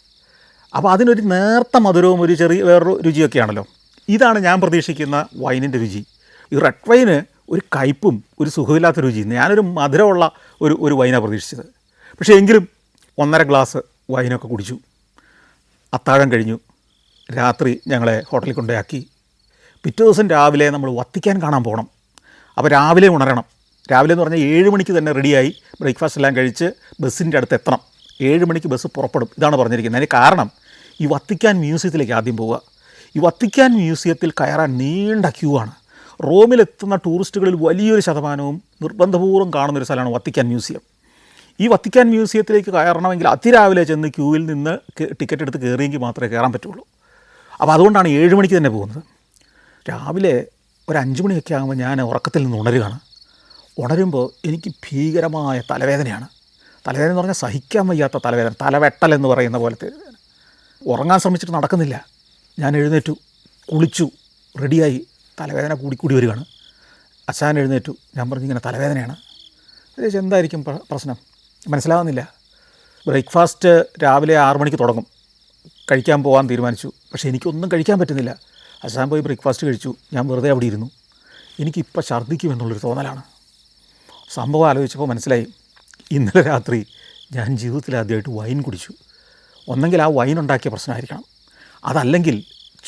അപ്പോൾ അതിനൊരു നേർത്ത മധുരവും ഒരു ചെറിയ വേറൊരു രുചിയൊക്കെയാണല്ലോ. ഇതാണ് ഞാൻ പ്രതീക്ഷിക്കുന്ന വൈനിൻ്റെ രുചി. ഈ റെഡ് വൈന് ഒരു കയ്പും ഒരു സുഖമില്ലാത്ത രുചി. ഞാനൊരു മധുരമുള്ള ഒരു വൈനാണ് പ്രതീക്ഷിച്ചത്. പക്ഷേ എങ്കിലും 1.5 ഗ്ലാസ് വൈനൊക്കെ കുടിച്ചു. അത്താഴം കഴിഞ്ഞു. രാത്രി ഞങ്ങളെ ഹോട്ടലിൽ കൊണ്ടുപോയാക്കി. പിറ്റേ ദിവസം രാവിലെ നമ്മൾ വത്തിക്കാൻ കാണാൻ പോകണം. അപ്പോൾ രാവിലെ ഉണരണം. രാവിലെ എന്ന് പറഞ്ഞാൽ 7 മണിക്ക് തന്നെ റെഡിയായി ബ്രേക്ക്ഫാസ്റ്റ് എല്ലാം കഴിച്ച് ബസ്സിൻ്റെ അടുത്ത് എത്തണം. 7 മണിക്ക് ബസ് പുറപ്പെടും, ഇതാണ് പറഞ്ഞിരിക്കുന്നത്. അതിന് കാരണം ഈ വത്തിക്കാൻ മ്യൂസിയത്തിലേക്ക് ആദ്യം പോവുക. ഈ വത്തിക്കാൻ മ്യൂസിയത്തിൽ കയറാൻ നീണ്ട ക്യൂ ആണ്. റോമിലെത്തുന്ന ടൂറിസ്റ്റുകളിൽ വലിയൊരു ശതമാനവും നിർബന്ധപൂർവ്വം കാണുന്നൊരു സ്ഥലമാണ് വത്തിക്കാൻ മ്യൂസിയം. ഈ വത്തിക്കാൻ മ്യൂസിയത്തിലേക്ക് കയറണമെങ്കിൽ അതിരാവിലെ ചെന്ന് ക്യൂവിൽ നിന്ന് ടിക്കറ്റ് എടുത്ത് കയറിയെങ്കിൽ മാത്രമേ കയറാൻ പറ്റുള്ളൂ. അപ്പോൾ അതുകൊണ്ടാണ് 7 മണിക്ക് തന്നെ പോകുന്നത്. രാവിലെ ഒരു 5 മണിയൊക്കെ ആകുമ്പോൾ ഞാൻ ഉറക്കത്തിൽ നിന്ന് ഉണരുകയാണ്. ഉണരുമ്പോൾ എനിക്ക് ഭീകരമായ തലവേദനയാണ്. തലവേദന എന്ന് പറഞ്ഞാൽ സഹിക്കാൻ വയ്യാത്ത തലവേദന, തലവെട്ടൽ എന്ന് പറയുന്ന പോലത്തെ. ഉറങ്ങാൻ ശ്രമിച്ചിട്ട് നടക്കുന്നില്ല. ഞാൻ എഴുന്നേറ്റു, കുളിച്ചു, റെഡിയായി. തലവേദന കൂടി വരികയാണ്. അച്ഛൻ എഴുന്നേറ്റു. ഞാൻ പറഞ്ഞു ഇങ്ങനെ തലവേദനയാണ്. ചോദിച്ചാൽ എന്തായിരിക്കും പ്രശ്നം, മനസ്സിലാവുന്നില്ല. ബ്രേക്ക്ഫാസ്റ്റ് രാവിലെ 6 മണിക്ക് തുടങ്ങും. കഴിക്കാൻ പോകാൻ തീരുമാനിച്ചു. പക്ഷേ എനിക്കൊന്നും കഴിക്കാൻ പറ്റുന്നില്ല. അച്ഛൻ പോയി ബ്രേക്ക്ഫാസ്റ്റ് കഴിച്ചു. ഞാൻ വെറുതെ അവിടെ ഇരുന്നു. എനിക്കിപ്പോൾ ഛർദ്ദിക്കുമെന്നുള്ളൊരു തോന്നലാണ്. സംഭവം ആലോചിച്ചപ്പോൾ മനസ്സിലായി, ഇന്നലെ രാത്രി ഞാൻ ജീവിതത്തിൽ ആദ്യമായിട്ട് വൈൻ കുടിച്ചു. ഒന്നെങ്കിൽ ആ വൈൻ ഉണ്ടാക്കിയ പ്രശ്നമായിരിക്കണം, അതല്ലെങ്കിൽ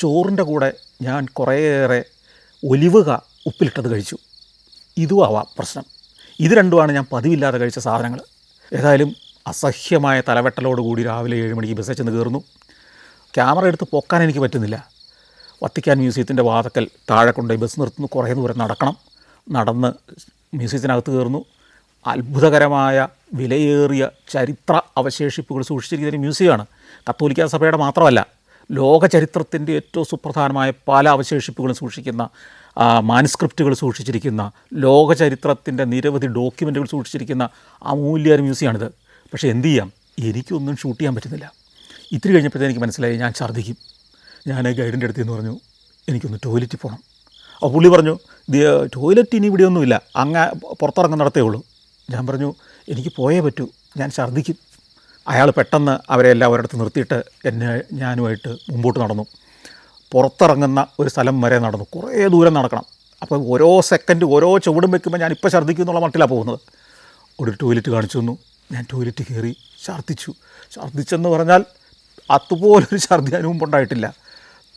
ചോറിൻ്റെ കൂടെ ഞാൻ കുറേയേറെ ഒലിവുക ഉപ്പിലിട്ടത് കഴിച്ചു. ഇതും ആവാം പ്രശ്നം. ഇത് രണ്ടുമാണ് ഞാൻ പതിവില്ലാതെ കഴിച്ച സാധനങ്ങൾ. ഏതായാലും അസഹ്യമായ തലവെട്ടലോടുകൂടി രാവിലെ 7 മണിക്ക് ബസ്സിൽ ചെന്ന് കയറുന്നു. ക്യാമറ എടുത്ത് പൊക്കാൻ എനിക്ക് പറ്റുന്നില്ല. വത്തിക്കാൻ മ്യൂസിയത്തിൻ്റെ വാതക്കൽ താഴെ കൊണ്ടുപോയി ബസ് നിർത്തുന്നു. കുറേ ദൂരം നടന്ന് മ്യൂസിയത്തിനകത്ത് കയറുന്നു. അത്ഭുതകരമായ വിലയേറിയ ചരിത്ര അവശേഷിപ്പുകൾ സൂക്ഷിച്ചിരിക്കുന്ന ഒരു മ്യൂസിയമാണ്. കത്തോലിക്ക സഭയുടെ മാത്രമല്ല, ലോക ചരിത്രത്തിൻ്റെ ഏറ്റവും സുപ്രധാനമായ പല അവശേഷിപ്പുകളും സൂക്ഷിക്കുന്ന, മാനുസ്ക്രിപ്റ്റുകൾ സൂക്ഷിച്ചിരിക്കുന്ന, ലോക ചരിത്രത്തിൻ്റെ നിരവധി ഡോക്യുമെൻറ്റുകൾ സൂക്ഷിച്ചിരിക്കുന്ന അമൂല്യ ഒരു മ്യൂസിയമാണിത്. പക്ഷേ എന്തു ചെയ്യാം, എനിക്കൊന്നും ഷൂട്ട് ചെയ്യാൻ പറ്റുന്നില്ല. ഇത്തിരി കഴിഞ്ഞപ്പോഴത്തേക്ക് എനിക്ക് മനസ്സിലായി ഞാൻ ഛർദ്ദിക്കും. ഞാൻ ഗൈഡിൻ്റെ അടുത്ത് നിന്ന് പറഞ്ഞു എനിക്കൊന്ന് ടോയ്ലറ്റിൽ പോകണം. അപ്പോൾ പുള്ളി പറഞ്ഞു ടോയ്ലറ്റ് ഇനി ഇവിടെയൊന്നുമില്ല, അങ്ങ് പുറത്തിറങ്ങുന്നിടത്തേ ഉള്ളൂ. ഞാൻ പറഞ്ഞു എനിക്ക് പോയേ പറ്റൂ, ഞാൻ ഛർദ്ദിക്കും. അയാൾ പെട്ടെന്ന് അവരെല്ലാം ഒരിടത്ത് നിർത്തിയിട്ട് ഞാനുമായിട്ട് മുമ്പോട്ട് നടന്നു. പുറത്തിറങ്ങുന്ന ഒരു സ്ഥലം വരെ നടന്നു. കുറേ ദൂരം നടക്കണം. അപ്പോൾ ഓരോ സെക്കൻഡ് ഓരോ ചുവടും വെക്കുമ്പോൾ ഞാൻ ഇപ്പോൾ ഛർദ്ദിക്കും എന്നുള്ള മട്ടിലാണ് പോകുന്നത്. ഒരു ടോയ്ലറ്റ് കാണിച്ചു തന്നു. ഞാൻ ടോയ്ലറ്റ് കയറി ഛർദ്ദിച്ചെന്ന് പറഞ്ഞാൽ അതുപോലൊരു ഛർദ്ദി അനുഭവം ഉണ്ടായിട്ടില്ല.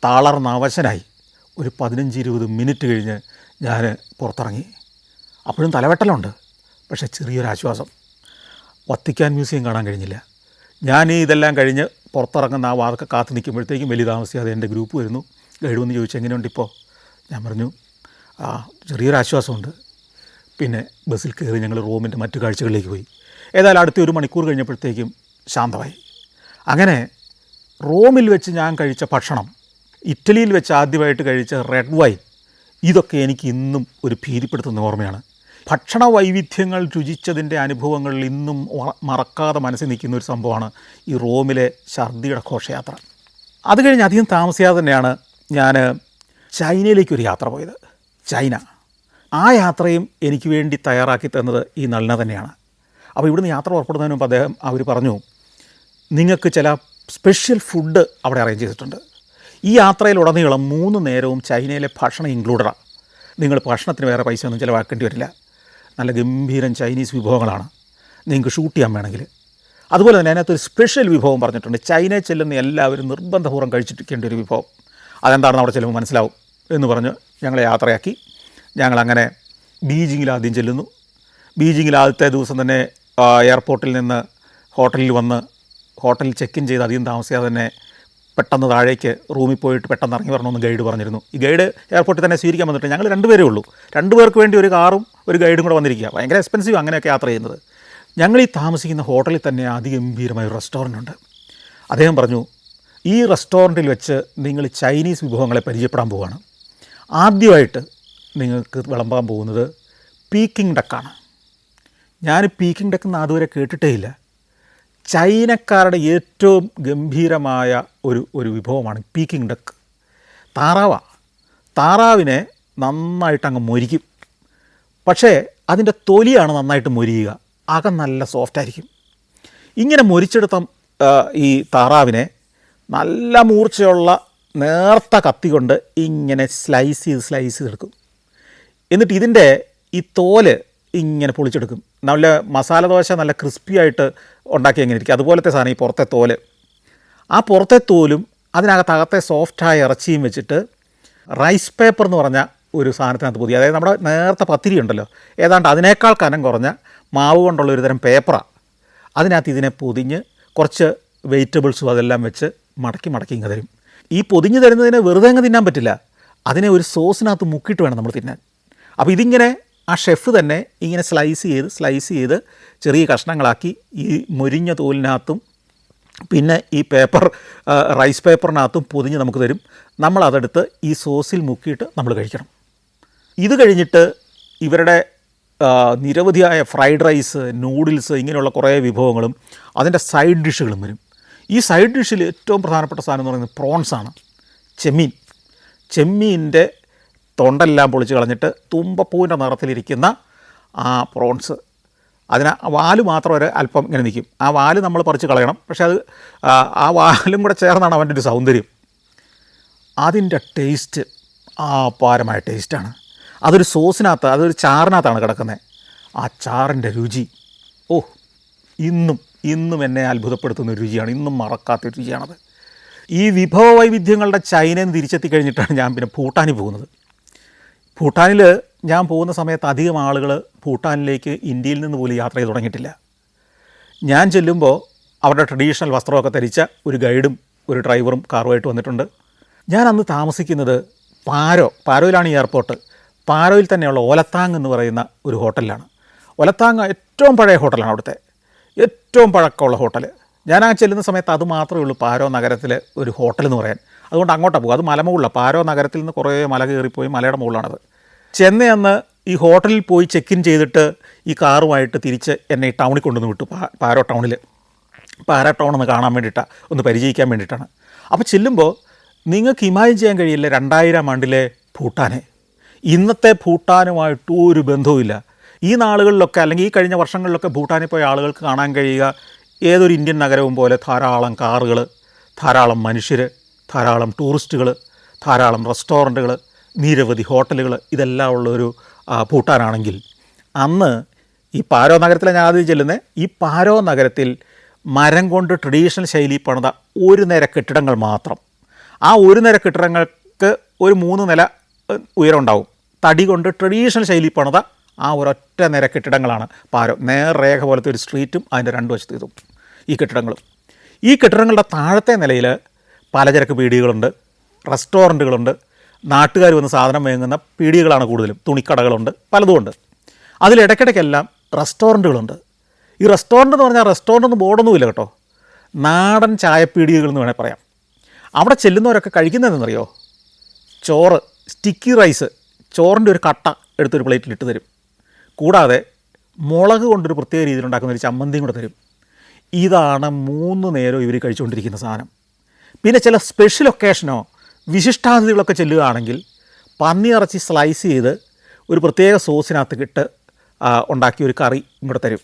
തളർന്ന അവശനായി. ഒരു 15-20 മിനിറ്റ് കഴിഞ്ഞ് ഞാൻ പുറത്തിറങ്ങി. അപ്പോഴും തലവെട്ടലുണ്ട്, പക്ഷേ ചെറിയൊരാശ്വാസം. വത്തിക്കാൻ മ്യൂസിയം കാണാൻ കഴിഞ്ഞില്ല. ഞാൻ ഇതെല്ലാം കഴിഞ്ഞ് പുറത്തിറങ്ങുന്ന ആ വാതൊക്കെ കാത്തു നിൽക്കുമ്പോഴത്തേക്കും വലിയ താമസിയാതെ എൻ്റെ ഗ്രൂപ്പ് വരുന്നു. ഗൈഡ് വന്ന് ചോദിച്ചു എങ്ങനെയുണ്ട് ഇപ്പോൾ. ഞാൻ പറഞ്ഞു ചെറിയൊരാശ്വാസമുണ്ട്. പിന്നെ ബസ്സിൽ കയറി ഞങ്ങൾ റോമിൻ്റെ മറ്റു കാഴ്ചകളിലേക്ക് പോയി. ഏതായാലും അടുത്ത 1 മണിക്കൂർ കഴിഞ്ഞപ്പോഴത്തേക്കും ശാന്തമായി. അങ്ങനെ റോമിൽ വെച്ച് ഞാൻ കഴിച്ച ഭക്ഷണം, ഇറ്റലിയിൽ വെച്ച് ആദ്യമായിട്ട് കഴിച്ച റെഡ് വൈൻ, ഇതൊക്കെ എനിക്ക് ഇന്നും ഒരു ഭീതിപ്പെടുത്തുന്ന ഓർമ്മയാണ്. ഭക്ഷണ വൈവിധ്യങ്ങൾ രുചിച്ചതിൻ്റെ അനുഭവങ്ങളിൽ ഇന്നും മറക്കാതെ മനസ്സിൽ നിൽക്കുന്ന ഒരു സംഭവമാണ് ഈ റോമിലെ ഛർദിയുടെ ഘോഷയാത്ര. അത് കഴിഞ്ഞ് അധികം താമസിയാതെ തന്നെയാണ് ഞാൻ ചൈനയിലേക്കൊരു യാത്ര പോയത്. ചൈന. ആ യാത്രയും എനിക്ക് വേണ്ടി തയ്യാറാക്കി തന്നത് ഈ നളിന തന്നെയാണ്. അപ്പോൾ ഇവിടുന്ന് യാത്ര പുറപ്പെടുന്നതിന് മുമ്പ് അവർ പറഞ്ഞു നിങ്ങൾക്ക് ചില സ്പെഷ്യൽ ഫുഡ് അവിടെ അറേഞ്ച് ചെയ്തിട്ടുണ്ട്. ഈ യാത്രയിലുടനീളം 3 നേരവും ചൈനയിലെ ഭക്ഷണം ഇൻക്ലൂഡഡാണ്. നിങ്ങൾ ഭക്ഷണത്തിന് വേറെ പൈസ ഒന്നും ചിലവാക്കേണ്ടി വരില്ല. നല്ല ഗംഭീരം ചൈനീസ് വിഭവങ്ങളാണ് നിങ്ങൾക്ക് ഷൂട്ട് ചെയ്യാൻ വേണമെങ്കിൽ. അതുപോലെ തന്നെ അതിനകത്തൊരു സ്പെഷ്യൽ വിഭവം പറഞ്ഞിട്ടുണ്ട്. ചൈനയിൽ ചെല്ലുന്ന എല്ലാവരും നിർബന്ധപൂർവ്വം കഴിച്ചിരിക്കേണ്ട ഒരു വിഭവം. അതെന്താണെന്ന് അവിടെ ചെല്ലുമ്പോൾ മനസ്സിലാവും എന്ന് പറഞ്ഞ് ഞങ്ങളെ യാത്രയാക്കി. ഞങ്ങളങ്ങനെ ബീജിങ്ങിൽ ആദ്യം ചെല്ലുന്നു. ബീജിങ്ങിൽ ആദ്യത്തെ ദിവസം തന്നെ എയർപോർട്ടിൽ നിന്ന് ഹോട്ടലിൽ വന്ന് ഹോട്ടലിൽ ചെക്ക് ഇൻ ചെയ്ത് അധികം താമസിയാതെ തന്നെ പെട്ടെന്ന് താഴേക്ക് റൂമിൽ പോയിട്ട് പെട്ടെന്ന് ഇറങ്ങി വരണമെന്ന് ഗൈഡ് പറഞ്ഞിരുന്നു. ഈ ഗൈഡ് എയർപോർട്ടിൽ തന്നെ സ്വീകരിക്കാൻ വന്നിട്ട് ഞങ്ങൾ 2 പേരേ ഉള്ളൂ. 2 പേർക്ക് വേണ്ടി ഒരു കാറും ഒരു ഗൈഡും കൂടെ വന്നിരിക്കുക. ഭയങ്കര എക്സ്പെൻസീവ് അങ്ങനെയൊക്കെ യാത്ര ചെയ്യുന്നത്. ഞങ്ങൾ ഈ താമസിക്കുന്ന ഹോട്ടലിൽ തന്നെ അതിഗംഭീരമായ ഒരു റെസ്റ്റോറൻ്റ് ഉണ്ട്. അദ്ദേഹം പറഞ്ഞു ഈ റെസ്റ്റോറൻറ്റിൽ വെച്ച് നിങ്ങൾ ചൈനീസ് വിഭവങ്ങളെ പരിചയപ്പെടാൻ പോവുകയാണ്. ആദ്യമായിട്ട് നിങ്ങൾക്ക് വിളമ്പാൻ പോകുന്നത് പീക്കിംഗ് ഡക്കാണ്. ഞാൻ പീക്കിംഗ് ഡക്കെന്ന് അതുവരെ കേട്ടിട്ടേ ഇല്ല. ചൈനക്കാരുടെ ഏറ്റവും ഗംഭീരമായ ഒരു വിഭവമാണ് പീക്കിംഗ് ഡക്ക്. താറാവിനെ നന്നായിട്ട് അങ്ങ് മൊരിക്കും. പക്ഷേ അതിൻ്റെ തൊലിയാണ് നന്നായിട്ട് മൊരിയുക. അകം നല്ല സോഫ്റ്റായിരിക്കും. ഇങ്ങനെ മൊരിച്ചെടുത്ത ഈ താറാവിനെ നല്ല മൂർച്ചയുള്ള നേർത്ത കത്തി കൊണ്ട് ഇങ്ങനെ സ്ലൈസ് ചെയ്തെടുക്കും. എന്നിട്ട് ഇതിൻ്റെ ഈ തോല് ഇങ്ങനെ പൊളിച്ചെടുക്കും. നല്ല മസാല ദോശ നല്ല ക്രിസ്പി ആയിട്ട് ഉണ്ടാക്കി എങ്ങനെ ഇരിക്കും അതുപോലത്തെ സാധനം ഈ പുറത്തെ തോല്. ആ പുറത്തെ തോലും അകത്തെ സോഫ്റ്റായ ഇറച്ചിയും വെച്ചിട്ട് റൈസ് പേപ്പർ എന്ന് പറഞ്ഞ ഒരു സാധനത്തിനകത്ത് പൊതി, അതായത് നമ്മുടെ നേരത്തെ പത്തിരി ഉണ്ടല്ലോ, ഏതാണ്ട് അതിനേക്കാൾ കനം കുറഞ്ഞ മാവ് കൊണ്ടുള്ള ഒരു തരം പേപ്പറാണ്. അതിനകത്ത് ഇതിനെ പൊതിഞ്ഞ് കുറച്ച് വെജിറ്റബിൾസും അതെല്ലാം വെച്ച് മടക്കി ഇങ്ങ് തരും. ഈ പൊതിഞ്ഞ് തരുന്നതിന് വെറുതെ അങ്ങ് തിന്നാൻ പറ്റില്ല. അതിനെ ഒരു സോസിനകത്ത് മുക്കിയിട്ട് വേണം നമ്മൾ തിന്നാൻ. അപ്പോൾ ഇതിങ്ങനെ ആ ഷെഫ് തന്നെ ഇങ്ങനെ സ്ലൈസ് ചെയ്ത് ചെറിയ കഷ്ണങ്ങളാക്കി ഈ മൊരിഞ്ഞ തോലിനകത്തും പിന്നെ ഈ റൈസ് പേപ്പറിനകത്തും പൊതിഞ്ഞ് നമുക്ക് തരും. നമ്മളതെടുത്ത് ഈ സോസിൽ മുക്കിയിട്ട് നമ്മൾ കഴിക്കണം. ഇത് കഴിഞ്ഞിട്ട് ഇവരുടെ നിരവധിയായ ഫ്രൈഡ് റൈസ്, നൂഡിൽസ്, ഇങ്ങനെയുള്ള കുറേ വിഭവങ്ങളും അതിൻ്റെ സൈഡ് ഡിഷുകളും വരും. ഈ സൈഡ് ഡിഷിൽ ഏറ്റവും പ്രധാനപ്പെട്ട സാധനം എന്ന് പറയുന്നത് പ്രോൺസാണ്. ചെമ്മീൻ്റെ തൊണ്ടെല്ലാം പൊളിച്ച് കളഞ്ഞിട്ട് തുമ്പപ്പൂവിൻ്റെ നിറത്തിലിരിക്കുന്ന ആ പ്രോൺസ്, അതിന് വാല് മാത്രം ഒരു അല്പം ഇങ്ങനെ നിൽക്കും. ആ വാല് നമ്മൾ പറിച്ച് കളയണം. പക്ഷേ അത് ആ വാലും കൂടെ ചേർന്നാണ് അവൻ്റെ ഒരു സൗന്ദര്യം. അതിൻ്റെ ടേസ്റ്റ് അപാരമായ ടേസ്റ്റാണ്. അതൊരു സോസിനകത്ത്, അതൊരു ചാറിനകത്താണ് കിടക്കുന്നത്. ആ ചാറിൻ്റെ രുചി ഇന്നും എന്നെ അത്ഭുതപ്പെടുത്തുന്ന ഒരു രുചിയാണ്. ഇന്നും മറക്കാത്ത രുചിയാണത്. ഈ വിഭവ വൈവിധ്യങ്ങളുടെ ചൈനയിൽ നിന്ന് തിരിച്ചെത്തി കഴിഞ്ഞിട്ടാണ് ഞാൻ പിന്നെ ഭൂട്ടാനിൽ പോകുന്നത്. ഭൂട്ടാനിൽ ഞാൻ പോകുന്ന സമയത്ത് അധികം ആളുകൾ ഭൂട്ടാനിലേക്ക് ഇന്ത്യയിൽ നിന്ന് പോലും യാത്ര ചെയ്ത് തുടങ്ങിയിട്ടില്ല. ഞാൻ ചെല്ലുമ്പോൾ അവരുടെ ട്രഡീഷണൽ വസ്ത്രമൊക്കെ ധരിച്ച ഒരു ഗൈഡും ഒരു ഡ്രൈവറും കാറുമായിട്ട് വന്നിട്ടുണ്ട്. ഞാൻ അന്ന് താമസിക്കുന്നത് പാരോയിലാണ് ഈ എയർപോർട്ട്. പാരോയിൽ തന്നെയുള്ള ഓലത്താങ് എന്ന് പറയുന്ന ഒരു ഹോട്ടലിലാണ്. ഓലത്താങ് ഏറ്റവും പഴയ ഹോട്ടലാണ്, അവിടുത്തെ ഏറ്റവും പഴക്കമുള്ള ഹോട്ടൽ. ഞാൻ ആ ചെല്ലുന്ന സമയത്ത് അത് മാത്രമേ ഉള്ളൂ പാരോ നഗരത്തിലെ ഒരു ഹോട്ടൽ എന്ന് പറയാൻ. അതുകൊണ്ട് അങ്ങോട്ടാണ് പോകുക. അത് മലമുകളിലാണ്. പാരോ നഗരത്തിൽ നിന്ന് കുറേ മല കയറിപ്പോയി മലയുടെ മുകളിലാണത്. അന്ന് ഈ ഹോട്ടലിൽ പോയി ചെക്ക് ഇൻ ചെയ്തിട്ട് ഈ കാറുമായിട്ട് തിരിച്ച് എന്നെ ഈ ടൗണിൽ കൊണ്ടുവന്ന് വിട്ടു. പാരോ ടൗണിൽ. പാരോ ടൗൺ ഒന്ന് കാണാൻ വേണ്ടിയിട്ടാണ്, ഒന്ന് പരിചയിക്കാൻ വേണ്ടിയിട്ടാണ്. അപ്പോൾ ചെല്ലുമ്പോൾ നിങ്ങൾക്ക് ഇമാജിൻ ചെയ്യാൻ കഴിയില്ല 2000 ആണ്ടിലെ ഭൂട്ടാനെ. ഇന്നത്തെ ഭൂട്ടാനുമായിട്ട് ഒരു ബന്ധവുമില്ല. ഈ നാളുകളിലൊക്കെ അല്ലെങ്കിൽ ഈ കഴിഞ്ഞ വർഷങ്ങളിലൊക്കെ ഭൂട്ടാനിൽ പോയ ആളുകൾക്ക് കാണാൻ കഴിയുക ഏതൊരു ഇന്ത്യൻ നഗരവും പോലെ ധാരാളം കാറുകൾ, ധാരാളം മനുഷ്യർ, ധാരാളം ടൂറിസ്റ്റുകൾ, ധാരാളം റെസ്റ്റോറൻറ്റുകൾ, നിരവധി ഹോട്ടലുകൾ, ഇതെല്ലാം ഉള്ളൊരു ഭൂട്ടാനാണെങ്കിൽ അന്ന് ഈ പാരോ നഗരത്തിലെ ഞാൻ ആദ്യം ചെല്ലുന്നത്, ഈ പാരോ നഗരത്തിൽ മരം കൊണ്ട് ട്രഡീഷണൽ ശൈലി പണിത ഒരു നിര കെട്ടിടങ്ങൾ മാത്രം. ആ ഒരു നിര കെട്ടിടങ്ങൾക്ക് ഒരു 3 നില ഉയരം ഉണ്ടാവും. തടി കൊണ്ട് ട്രഡീഷണൽ ശൈലി പണിത ആ ഒരൊറ്റ നിര കെട്ടിടങ്ങളാണ് പാരോ. നേർരേഖ പോലത്തെ ഒരു സ്ട്രീറ്റും അതിൻ്റെ 2 വശത്ത് ഇതും ഈ കെട്ടിടങ്ങളും. ഈ കെട്ടിടങ്ങളുടെ താഴത്തെ നിലയിൽ പലചരക്ക് പീടികകളുണ്ട്, റെസ്റ്റോറൻറ്റുകളുണ്ട്, നാട്ടുകാർ വന്ന് സാധനം വാങ്ങുന്ന പീടികകളാണ് കൂടുതലും, തുണിക്കടകളുണ്ട്, പലതുമുണ്ട്. അതിലിടയ്ക്കിടയ്ക്കെല്ലാം റെസ്റ്റോറൻറ്റുകളുണ്ട്. ഈ റെസ്റ്റോറൻറ്റ് എന്ന് പറഞ്ഞാൽ റെസ്റ്റോറൻറ്റ് ബോർഡൊന്നുമില്ല കേട്ടോ, നാടൻ ചായപ്പീടികകൾ എന്ന് വേണേൽ പറയാം. അവിടെ ചെല്ലുന്നവരൊക്കെ കഴിക്കുന്നതെന്നറിയോ? ചോറ്, സ്റ്റിക്കി റൈസ്, ചോറിൻ്റെ ഒരു കട്ട എടുത്തൊരു പ്ലേറ്റിലിട്ട് തരും. കൂടാതെ മുളക് കൊണ്ടൊരു പ്രത്യേക രീതിയിൽ ഉണ്ടാക്കുന്ന ഒരു ചമ്മന്തിയും കൂടെ തരും. ഇതാണ് 3 നേരം ഇവർ കഴിച്ചുകൊണ്ടിരിക്കുന്ന സാധനം. പിന്നെ ചില സ്പെഷ്യൽ ഒക്കേഷനോ വിശിഷ്ടാതിഥികളൊക്കെ ചെല്ലുകയാണെങ്കിൽ പന്നിയിറച്ചി സ്ലൈസ് ചെയ്ത് ഒരു പ്രത്യേക സോസിനകത്ത് ഇട്ട് ഉണ്ടാക്കിയ ഒരു കറി ഇങ്ങോട്ട് തരും.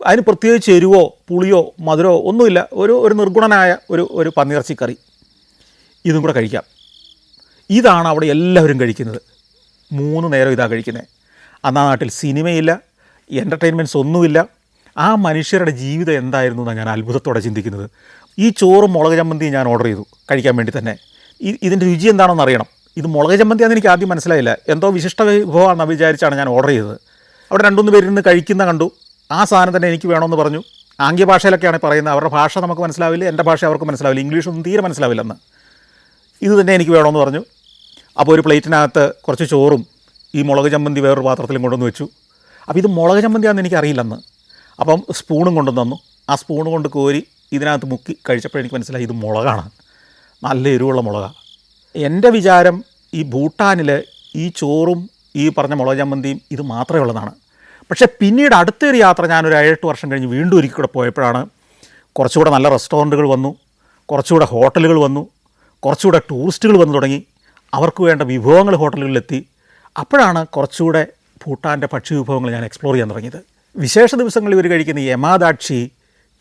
അതിന് പ്രത്യേകിച്ച് എരിവോ പുളിയോ മധുരമോ ഒന്നുമില്ല, ഒരു നിർഗുണനായ ഒരു പന്നിയിറച്ചി കറി. ഇതും കൂടെ കഴിക്കാം. ഇതാണ് അവിടെ എല്ലാവരും കഴിക്കുന്നത്. 3 നേരം ഇതാണ് കഴിക്കുന്നത്. അന്നാ നാട്ടിൽ സിനിമയില്ല, എൻ്റർടൈൻമെൻറ്റ്സ് ഒന്നുമില്ല. ആ മനുഷ്യരുടെ ജീവിതം എന്തായിരുന്നു എന്നാണ് ഞാൻ അത്ഭുതത്തോടെ ചിന്തിക്കുന്നത്. ഈ ചോറും മുളക് ചമ്മന്തിയും ഞാൻ ഓർഡർ ചെയ്തു കഴിക്കാൻ വേണ്ടി തന്നെ. ഇതിൻ്റെ രുചി എന്താണെന്ന് അറിയണം. ഇത് മുളക് ചമ്മന്തിയാണെന്ന് എനിക്ക് ആദ്യം മനസ്സിലായില്ല. എന്തോ വിശിഷ്ട വിഭവമാണെന്ന് വിചാരിച്ചാണ് ഞാൻ ഓർഡർ ചെയ്തത്. അവിടെ 2-3 പേരിന്ന് കഴിക്കുന്ന കണ്ടു. ആ സാധനം തന്നെ എനിക്ക് വേണമെന്ന് പറഞ്ഞു. ആംഗ്യ ഭാഷയിലൊക്കെയാണ് പറയുന്നത്. അവരുടെ ഭാഷ നമുക്ക് മനസ്സിലാവില്ല, എൻ്റെ ഭാഷ അവർക്ക് മനസ്സിലാവില്ല, ഇംഗ്ലീഷൊന്നും തീരെ മനസ്സിലാവില്ലെന്ന്. ഇത് തന്നെ എനിക്ക് വേണമെന്ന് പറഞ്ഞു. അപ്പോൾ ഒരു പ്ലേറ്റിനകത്ത് കുറച്ച് ചോറും ഈ മുളക് ചമ്മന്തി വേറൊരു പാത്രത്തിലും കൊണ്ടുവന്ന് വെച്ചു. അപ്പോൾ ഇത് മുളക് ചമ്മന്തിയാണെന്ന് എനിക്കറിയില്ലെന്ന്. അപ്പം സ്പൂണും കൊണ്ടുവന്ന് തന്നു. ആ സ്പൂൺ കൊണ്ട് കോരി ഇതിനകത്ത് മുക്കി കഴിച്ചപ്പോൾ എനിക്ക് മനസ്സിലായി ഇത് മുളകാണ്, നല്ല എരിവുള്ള മുളകാണ്. എൻ്റെ വിചാരം ഈ ഭൂട്ടാനിൽ ഈ ചോറും ഈ പറഞ്ഞ മുളക് ചമ്മന്തിയും ഇത് മാത്രമേ ഉള്ളതാണ്. പക്ഷേ പിന്നീട് അടുത്തൊരു യാത്ര ഞാനൊരു 7-8 വർഷം കഴിഞ്ഞ് വീണ്ടും ഒരിക്കൽ കൂടെ പോയപ്പോഴാണ് കുറച്ചുകൂടെ നല്ല റെസ്റ്റോറൻറ്റുകൾ വന്നു, കുറച്ചുകൂടെ ഹോട്ടലുകൾ വന്നു, കുറച്ചുകൂടെ ടൂറിസ്റ്റുകൾ വന്നു തുടങ്ങി. അവർക്ക് വേണ്ട വിഭവങ്ങൾ ഹോട്ടലുകളിലെത്തി. അപ്പോഴാണ് കുറച്ചുകൂടെ ഭൂട്ടാൻ്റെ ഭക്ഷ്യവിഭവങ്ങൾ ഞാൻ എക്സ്പ്ലോർ ചെയ്യാൻ തുടങ്ങിയത്. വിശേഷ ദിവസങ്ങളിൽ ഇവർ കഴിക്കുന്ന യമാദാക്ഷി,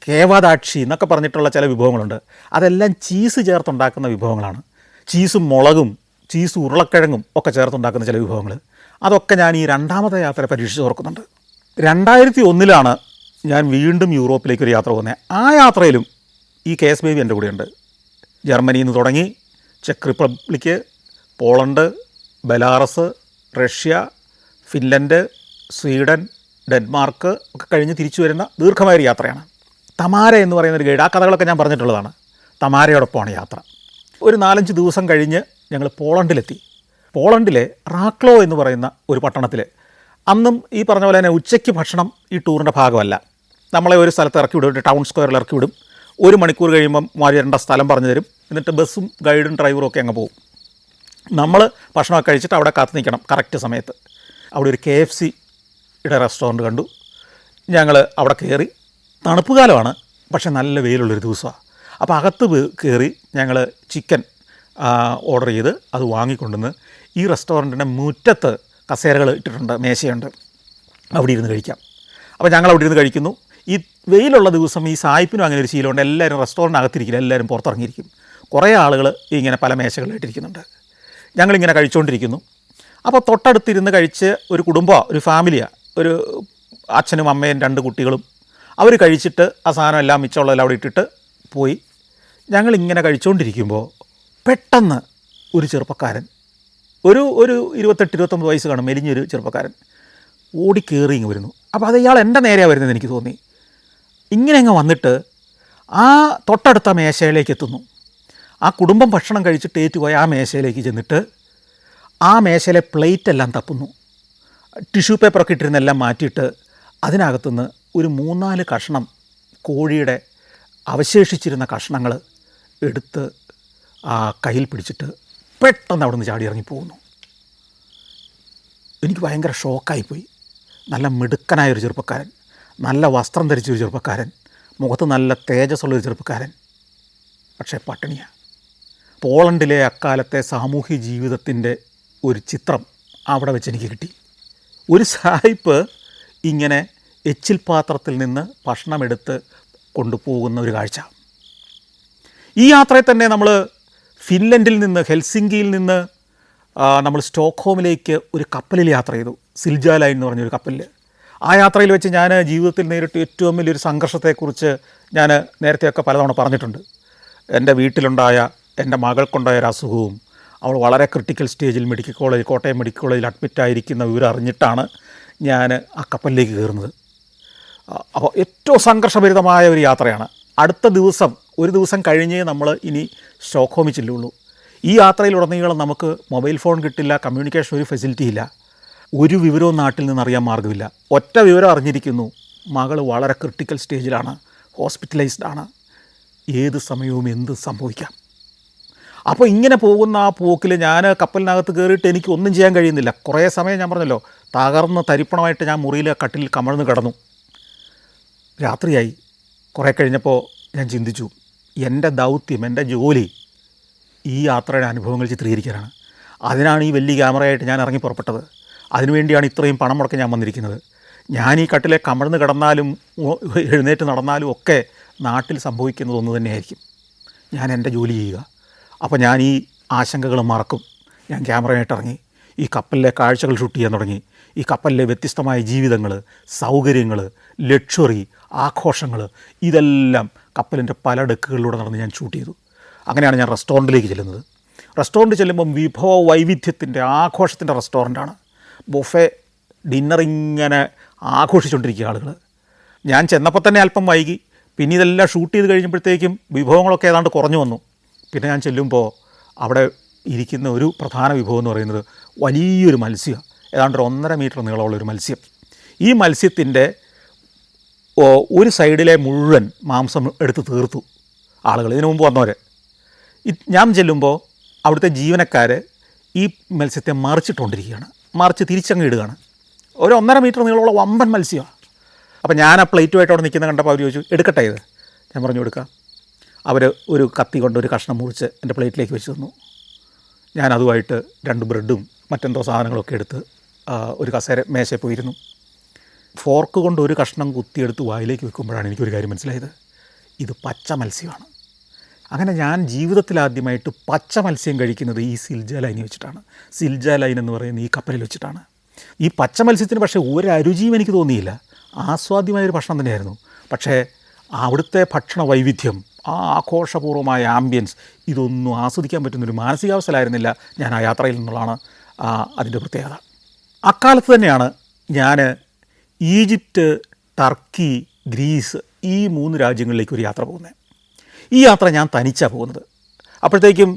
കേവാദാക്ഷി എന്നൊക്കെ പറഞ്ഞിട്ടുള്ള ചില വിഭവങ്ങളുണ്ട്. അതെല്ലാം ചീസ് ചേർത്തുണ്ടാക്കുന്ന വിഭവങ്ങളാണ്. ചീസും മുളകും ചീസ് ഉരുളക്കിഴങ്ങും ഒക്കെ ചേർത്തുണ്ടാക്കുന്ന ചില വിഭവങ്ങൾ. അതൊക്കെ ഞാൻ ഈ 2ാമത്തെ യാത്ര പരീക്ഷിച്ച് ഓർക്കുന്നുണ്ട്. 2001 ഞാൻ വീണ്ടും യൂറോപ്പിലേക്കൊരു യാത്ര പോകുന്നത്. ആ യാത്രയിലും ഈ കേസ് ബേബി എൻ്റെ കൂടെയുണ്ട്. ജർമ്മനിയിൽ നിന്ന് തുടങ്ങി check republic, Poland, Belarus, Russia, Finland, Sweden, Denmark ഒക്കെ കഴിഞ്ഞ് തിരിച്ചു വരുന്ന ദീർഘമായൊരു യാത്രയാണ്. തമാര എന്ന് പറയുന്നൊരു ഗൈഡ്, ആ കഥകളൊക്കെ ഞാൻ പറഞ്ഞിട്ടുള്ളതാണ്. തമാരയോടൊപ്പമാണ് യാത്ര. ഒരു 4-5 ദിവസം കഴിഞ്ഞ് ഞങ്ങൾ പോളണ്ടിലെത്തി. പോളണ്ടിലെ റാക്ലോ എന്ന് പറയുന്ന ഒരു പട്ടണത്തിൽ അന്നും ഈ പറഞ്ഞ പോലെ തന്നെ ഉച്ചയ്ക്ക് ഭക്ഷണം ഈ ടൂറിൻ്റെ ഭാഗമല്ല. നമ്മളെ ഒരു സ്ഥലത്ത് ഇറക്കി വിടും, ഒരു ടൗൺ സ്ക്വയറിൽ ഇറക്കി വിടും. 1 മണിക്കൂർ കഴിയുമ്പം വരേണ്ട സ്ഥലം പറഞ്ഞു തരും. എന്നിട്ട് ബസ്സും ഗൈഡും ഡ്രൈവറും ഒക്കെ അങ്ങ് പോകും. നമ്മൾ ഭക്ഷണമൊക്കെ കഴിച്ചിട്ട് അവിടെ കാത്തു നിൽക്കണം കറക്റ്റ് സമയത്ത്. അവിടെ ഒരു KFCയുടെ റെസ്റ്റോറൻറ്റ് കണ്ടു. ഞങ്ങൾ അവിടെ കയറി. തണുപ്പ് കാലമാണ്, പക്ഷേ നല്ല വെയിലുള്ളൊരു ദിവസമാണ്. അപ്പോൾ അകത്ത് കയറി ഞങ്ങൾ ചിക്കൻ ഓർഡർ ചെയ്ത് അത് വാങ്ങിക്കൊണ്ടുവന്ന് ഈ റെസ്റ്റോറൻറ്റിൻ്റെ മുറ്റത്ത് കസേരകൾ ഇട്ടിട്ടുണ്ട്, മേശയുണ്ട്, അവിടെ ഇരുന്ന് കഴിക്കാം. അപ്പോൾ ഞങ്ങൾ അവിടെ ഇരുന്ന് കഴിക്കുന്നു. ഈ വെയിലുള്ള ദിവസം ഈ സായിപ്പിനും അങ്ങനെ ഒരു ശീലമുണ്ട്, എല്ലാവരും റെസ്റ്റോറൻറ്റിനകത്തിരിക്കില്ല, എല്ലാവരും പുറത്തിറങ്ങിയിരിക്കും. കുറേ ആളുകൾ ഇങ്ങനെ പല മേശകളിലിട്ടിരിക്കുന്നുണ്ട്. ഞങ്ങളിങ്ങനെ കഴിച്ചുകൊണ്ടിരിക്കുന്നു. അപ്പോൾ തൊട്ടടുത്തിരുന്ന് കഴിച്ച് ഒരു കുടുംബമാണ്, ഒരു ഫാമിലിയാണ്, ഒരു അച്ഛനും അമ്മയും 2 കുട്ടികളും. അവർ കഴിച്ചിട്ട് ആ സാധനം എല്ലാം മിച്ചമുള്ളതെല്ലാം അവിടെ ഇട്ടിട്ട് പോയി. ഞങ്ങളിങ്ങനെ കഴിച്ചുകൊണ്ടിരിക്കുമ്പോൾ പെട്ടെന്ന് ഒരു ചെറുപ്പക്കാരൻ, ഒരു 28-29 വയസ്സ് കാണും, മെലിഞ്ഞൊരു ചെറുപ്പക്കാരൻ ഓടിക്കേറി ഇങ്ങ് വരുന്നു. അപ്പോൾ അത് ഇയാൾ എൻ്റെ നേരെയാണ് വരുന്നതെന്ന് എനിക്ക് തോന്നി. ഇങ്ങനെ അങ്ങ് വന്നിട്ട് ആ തൊട്ടടുത്ത മേശയിലേക്ക് എത്തുന്നു. ആ കുടുംബം ഭക്ഷണം കഴിച്ചിട്ട് ഏറ്റുപോയ ആ മേശയിലേക്ക് ചെന്നിട്ട് ആ മേശയിലെ പ്ലേറ്റെല്ലാം തപ്പുന്നു. ടിഷ്യൂ പേപ്പറൊക്കെ ഇട്ടിരുന്നെല്ലാം മാറ്റിയിട്ട് അതിനകത്തുനിന്ന് ഒരു 3-4 കഷ്ണം കോഴിയുടെ അവശേഷിച്ചിരുന്ന കഷ്ണങ്ങൾ എടുത്ത് ആ കയ്യിൽ പിടിച്ചിട്ട് പെട്ടെന്ന് അവിടെ നിന്ന് ചാടി ഇറങ്ങിപ്പോകുന്നു. എനിക്ക് ഭയങ്കര ഷോക്കായിപ്പോയി. നല്ല മിടുക്കനായൊരു ചെറുപ്പക്കാരൻ, നല്ല വസ്ത്രം ധരിച്ചൊരു ചെറുപ്പക്കാരൻ, മുഖത്ത് നല്ല തേജസ്സുള്ളൊരു ചെറുപ്പക്കാരൻ, പക്ഷേ പട്ടിണിയാണ്. പോളണ്ടിലെ അക്കാലത്തെ സാമൂഹ്യ ജീവിതത്തിൻ്റെ ഒരു ചിത്രം അവിടെ വെച്ച് എനിക്ക് കിട്ടി. ഒരു സായിപ്പ് ഇങ്ങനെ എച്ചിൽ പാത്രത്തിൽ നിന്ന് ഭക്ഷണമെടുത്ത് കൊണ്ടുപോകുന്ന ഒരു കാഴ്ച. ഈ യാത്രയിൽ തന്നെ നമ്മൾ ഫിൻലൻഡിൽ നിന്ന്, ഹെൽസിങ്കിയിൽ നിന്ന് നമ്മൾ സ്റ്റോക്ക്ഹോമിലേക്ക് ഒരു കപ്പലിൽ യാത്ര ചെയ്തു, സിൽജ ലൈൻ എന്ന് പറഞ്ഞൊരു കപ്പലിൽ. ആ യാത്രയിൽ വെച്ച് ഞാൻ ജീവിതത്തിൽ നേരിട്ട് ഏറ്റവും വലിയൊരു സംഘർഷത്തെക്കുറിച്ച് ഞാൻ നേരത്തെയൊക്കെ പലതവണ പറഞ്ഞിട്ടുണ്ട്. എൻ്റെ വീട്ടിലുണ്ടായ, എൻ്റെ മകൾക്കുണ്ടായ ഒരു അസുഖവും, അവൾ വളരെ ക്രിട്ടിക്കൽ സ്റ്റേജിൽ മെഡിക്കൽ കോളേജ്, കോട്ടയം മെഡിക്കൽ കോളേജിൽ അഡ്മിറ്റായിരിക്കുന്ന വിവരം അറിഞ്ഞിട്ടാണ് ഞാൻ ആ കപ്പലിലേക്ക് കയറുന്നത്. അപ്പോൾ ഏറ്റവും സംഘർഷഭരിതമായ ഒരു യാത്രയാണ്. അടുത്ത ദിവസം, ഒരു ദിവസം കഴിഞ്ഞേ നമ്മൾ ഇനി സ്റ്റോക്ക്ഹോമിൽ ചെല്ലുള്ളൂ. ഈ യാത്രയിലുടനീളം നമുക്ക് മൊബൈൽ ഫോൺ കിട്ടില്ല, കമ്മ്യൂണിക്കേഷൻ ഒരു ഫെസിലിറ്റി ഇല്ല, ഒരു വിവരവും നാട്ടിൽ നിന്ന് അറിയാൻ മാർഗ്ഗമില്ല. ഒറ്റ വിവരം അറിഞ്ഞിരിക്കുന്നു, മകൾ വളരെ ക്രിട്ടിക്കൽ സ്റ്റേജിലാണ്, ഹോസ്പിറ്റലൈസ്ഡ് ആണ്, ഏത് സമയവും എന്ത് സംഭവിക്കാം. അപ്പോൾ ഇങ്ങനെ പോകുന്ന ആ പോക്കിൽ ഞാൻ കപ്പലിനകത്ത് കയറിയിട്ട് എനിക്ക് ഒന്നും ചെയ്യാൻ കഴിയുന്നില്ല. കുറേ സമയം ഞാൻ പറഞ്ഞല്ലോ, തകർന്ന് തരിപ്പണമായിട്ട് ഞാൻ മുറിയിൽ കട്ടിലിൽ കമഴ്ന്ന് കിടന്നു. രാത്രിയായി. കുറേ കഴിഞ്ഞപ്പോൾ ഞാൻ ചിന്തിച്ചു, എൻ്റെ ദൗത്യം, എൻ്റെ ജോലി ഈ യാത്രയുടെ അനുഭവങ്ങൾ ചിത്രീകരിക്കാനാണ്. അതിനാണ് ഈ വലിയ ക്യാമറയായിട്ട് ഞാൻ ഇറങ്ങി പുറപ്പെട്ടത്. അതിനുവേണ്ടിയാണ് ഇത്രയും പണം മുടക്കി ഞാൻ വന്നിരിക്കുന്നത്. ഞാൻ ഈ കട്ടിലെ കമഴ്ന്ന് കിടന്നാലും എഴുന്നേറ്റ് നടന്നാലും ഒക്കെ നാട്ടിൽ സംഭവിക്കുന്നത് ഒന്ന് തന്നെയായിരിക്കും. ഞാൻ എൻ്റെ ജോലി ചെയ്യുക. അപ്പോൾ ഞാൻ ഈ ആശങ്കകൾ മറക്കും. ഞാൻ ക്യാമറയായിട്ട് ഇറങ്ങി ഈ കപ്പലിലെ കാഴ്ചകൾ ഷൂട്ട് ചെയ്യാൻ തുടങ്ങി. ഈ കപ്പലിലെ വ്യത്യസ്തമായ ജീവിതങ്ങൾ, സൗകര്യങ്ങൾ, ലക്ഷറി, ആഘോഷങ്ങൾ, ഇതെല്ലാം കപ്പലിൻ്റെ പല ഡെക്കുകളിലൂടെ നടന്ന് ഞാൻ ഷൂട്ട് ചെയ്തു. അങ്ങനെയാണ് ഞാൻ റെസ്റ്റോറൻറ്റിലേക്ക് ചെല്ലുന്നത്. റെസ്റ്റോറൻറ്റ് ചെല്ലുമ്പം വിഭവ വൈവിധ്യത്തിൻ്റെ, ആഘോഷത്തിൻ്റെ റെസ്റ്റോറൻറ്റാണ്. ബൊഫെ ഡിന്നറിങ്ങനെ ആഘോഷിച്ചുകൊണ്ടിരിക്കുക ആളുകൾ. ഞാൻ ചെന്നപ്പോൾ തന്നെ അല്പം വൈകി. പിന്നെ ഇതെല്ലാം ഷൂട്ട് ചെയ്ത് കഴിഞ്ഞപ്പോഴത്തേക്കും വിഭവങ്ങളൊക്കെ ഏതാണ്ട് കുറഞ്ഞു വന്നു. പിന്നെ ഞാൻ ചെല്ലുമ്പോൾ അവിടെ ഇരിക്കുന്ന ഒരു പ്രധാന വിഭവം എന്ന് പറയുന്നത് വലിയൊരു മത്സ്യമാണ്. ഏതാണ്ട് 1.5 മീറ്റർ നീളമുള്ളൊരു മത്സ്യം. ഈ മത്സ്യത്തിൻ്റെ ഒരു സൈഡിലെ മുഴുവൻ മാംസം എടുത്ത് തീർത്തു ആളുകൾ, ഇതിനു മുമ്പ് വന്നവർ. ഞാൻ ചെല്ലുമ്പോൾ അവിടുത്തെ ജീവനക്കാർ ഈ മത്സ്യത്തെ മറിച്ചിട്ടുകൊണ്ടിരിക്കുകയാണ്, മറിച്ച് തിരിച്ചങ്ങ് ഇടുകയാണ്. ഒരു 1.5 മീറ്റർ നീളമുള്ള വമ്പൻ മത്സ്യമാണ്. അപ്പോൾ ഞാൻ ആ പ്ലേറ്റുമായിട്ട് അവിടെ നിൽക്കുന്ന കണ്ടപ്പോൾ അവർ ചോദിച്ചു, എടുക്കട്ടെ ഇത്? ഞാൻ പറഞ്ഞു, എടുക്കാം. അവർ ഒരു കത്തി കൊണ്ട് ഒരു കഷ്ണം മുറിച്ച് എൻ്റെ പ്ലേറ്റിലേക്ക് വെച്ച് തന്നു. ഞാൻ അതുമായിട്ട് 2 ബ്രെഡും മറ്റെന്തോ സാധനങ്ങളൊക്കെ എടുത്ത് ഒരു കസേര മേശയിൽ പോയിരുന്നു. ഫോർക്ക് കൊണ്ട് ഒരു കഷ്ണം കുത്തിയെടുത്ത് വായിലേക്ക് വെക്കുമ്പോഴാണ് എനിക്കൊരു കാര്യം മനസ്സിലായത്, ഇത് പച്ച മത്സ്യമാണ്. അങ്ങനെ ഞാൻ ജീവിതത്തിലാദ്യമായിട്ട് പച്ച മത്സ്യം കഴിക്കുന്നത് ഈ സിൽജ ലൈനിൽ വെച്ചിട്ടാണ്. സിൽജ ലൈൻ എന്ന് പറയുന്ന ഈ കപ്പലിൽ വെച്ചിട്ടാണ്. ഈ പച്ച മത്സ്യത്തിന് പക്ഷേ ഒരു അരുചിയും എനിക്ക് തോന്നിയില്ല. ആസ്വാദ്യമായൊരു ഭക്ഷണം തന്നെയായിരുന്നു. പക്ഷേ അവിടുത്തെ ഭക്ഷണ വൈവിധ്യം, ആ ആഘോഷപൂർവമായ ആംബിയൻസ്, ഇതൊന്നും ആസ്വദിക്കാൻ പറ്റുന്നൊരു മാനസികാവസ്ഥയിലായിരുന്നില്ല ഞാൻ ആ യാത്രയിൽ നിന്നുള്ളതാണ് അതിൻ്റെ പ്രത്യേകത. അക്കാലത്ത് തന്നെയാണ് ഞാൻ ഈജിപ്റ്റ്, ടർക്കി, ഗ്രീസ്, ഈ 3 രാജ്യങ്ങളിലേക്ക് ഒരു യാത്ര പോകുന്നത്. ഈ യാത്ര ഞാൻ തനിച്ചാണ് പോകുന്നത്. അപ്പോഴത്തേക്കും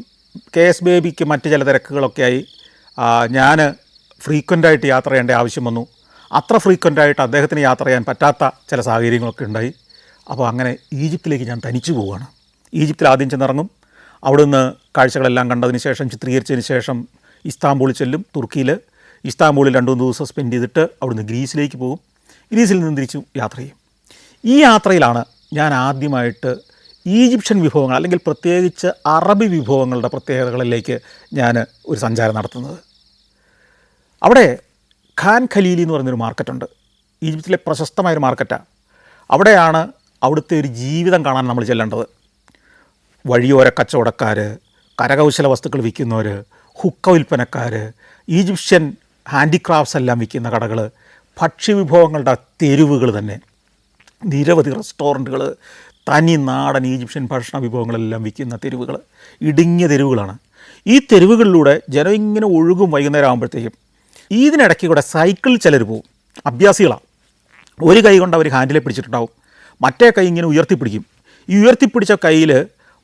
KS ബേബിക്ക് മറ്റ് ചില തിരക്കുകളൊക്കെ ആയി. ഞാൻ ഫ്രീക്വൻ്റായിട്ട് യാത്ര ചെയ്യേണ്ട ആവശ്യം വന്നു. അത്ര ഫ്രീക്വൻ്റായിട്ട് അദ്ദേഹത്തിന് യാത്ര ചെയ്യാൻ പറ്റാത്ത ചില സാഹചര്യങ്ങളൊക്കെ ഉണ്ടായി. അപ്പോൾ അങ്ങനെ ഈജിപ്തിലേക്ക് ഞാൻ തനിച്ചു പോവുകയാണ്. ഈജിപ്തിൽ ആദ്യം ചെന്നിറങ്ങും. അവിടുന്ന് കാഴ്ചകളെല്ലാം കണ്ടതിന് ശേഷം, ചിത്രീകരിച്ചതിന് ശേഷം ഇസ്താംബൂളിൽ ചെല്ലും. തുർക്കിയിൽ ഇസ്താംബൂളിൽ 2-3 ദിവസം സ്പെൻഡ് ചെയ്തിട്ട് അവിടുന്ന് ഗ്രീസിലേക്ക് പോകും. ഗ്രീസിൽ നിന്ന് തിരിച്ചു യാത്ര ചെയ്യും. ഈ യാത്രയിലാണ് ഞാൻ ആദ്യമായിട്ട് ഈജിപ്ഷ്യൻ വിഭവങ്ങൾ അല്ലെങ്കിൽ പ്രത്യേകിച്ച് അറബി വിഭവങ്ങളുടെ പ്രത്യേകതകളിലേക്ക് ഞാൻ ഒരു സഞ്ചാരം നടത്തുന്നത്. അവിടെ ഖാൻ ഖലീലി എന്ന് പറയുന്നൊരു മാർക്കറ്റുണ്ട്. ഈജിപ്തിലെ പ്രശസ്തമായൊരു മാർക്കറ്റാണ്. അവിടെയാണ് അവിടുത്തെ ഒരു ജീവിതം കാണാൻ നമ്മൾ ചെല്ലേണ്ടത്. വഴിയോര കച്ചവടക്കാർ, കരകൗശല വസ്തുക്കൾ വിൽക്കുന്നവർ, ഹുക്ക വിൽപ്പനക്കാർ, ഈജിപ്ഷ്യൻ ഹാൻഡിക്രാഫ്റ്റ്സ് എല്ലാം വിൽക്കുന്ന കടകൾ, ഭക്ഷ്യവിഭവങ്ങളുടെ തെരുവുകൾ തന്നെ, നിരവധി റെസ്റ്റോറൻറ്റുകൾ, തനി നാടൻ ഈജിപ്ഷ്യൻ ഭക്ഷണ വിഭവങ്ങളെല്ലാം വിൽക്കുന്ന തെരുവുകൾ, ഇടുങ്ങിയ തെരുവുകളാണ്. ഈ തെരുവുകളിലൂടെ ജനം ഇങ്ങനെ ഒഴുകും. വൈകുന്നേരം ആകുമ്പോഴത്തേക്കും ഇതിനിടയ്ക്ക് കൂടെ സൈക്കിളിൽ ചിലർ പോവും. അഭ്യാസികളാണ്. ഒരു കൈ കൊണ്ട് അവർ ഹാൻഡിലെ പിടിച്ചിട്ടുണ്ടാവും, മറ്റേ കൈ ഇങ്ങനെ ഉയർത്തിപ്പിടിക്കും. ഈ ഉയർത്തിപ്പിടിച്ച കയ്യിൽ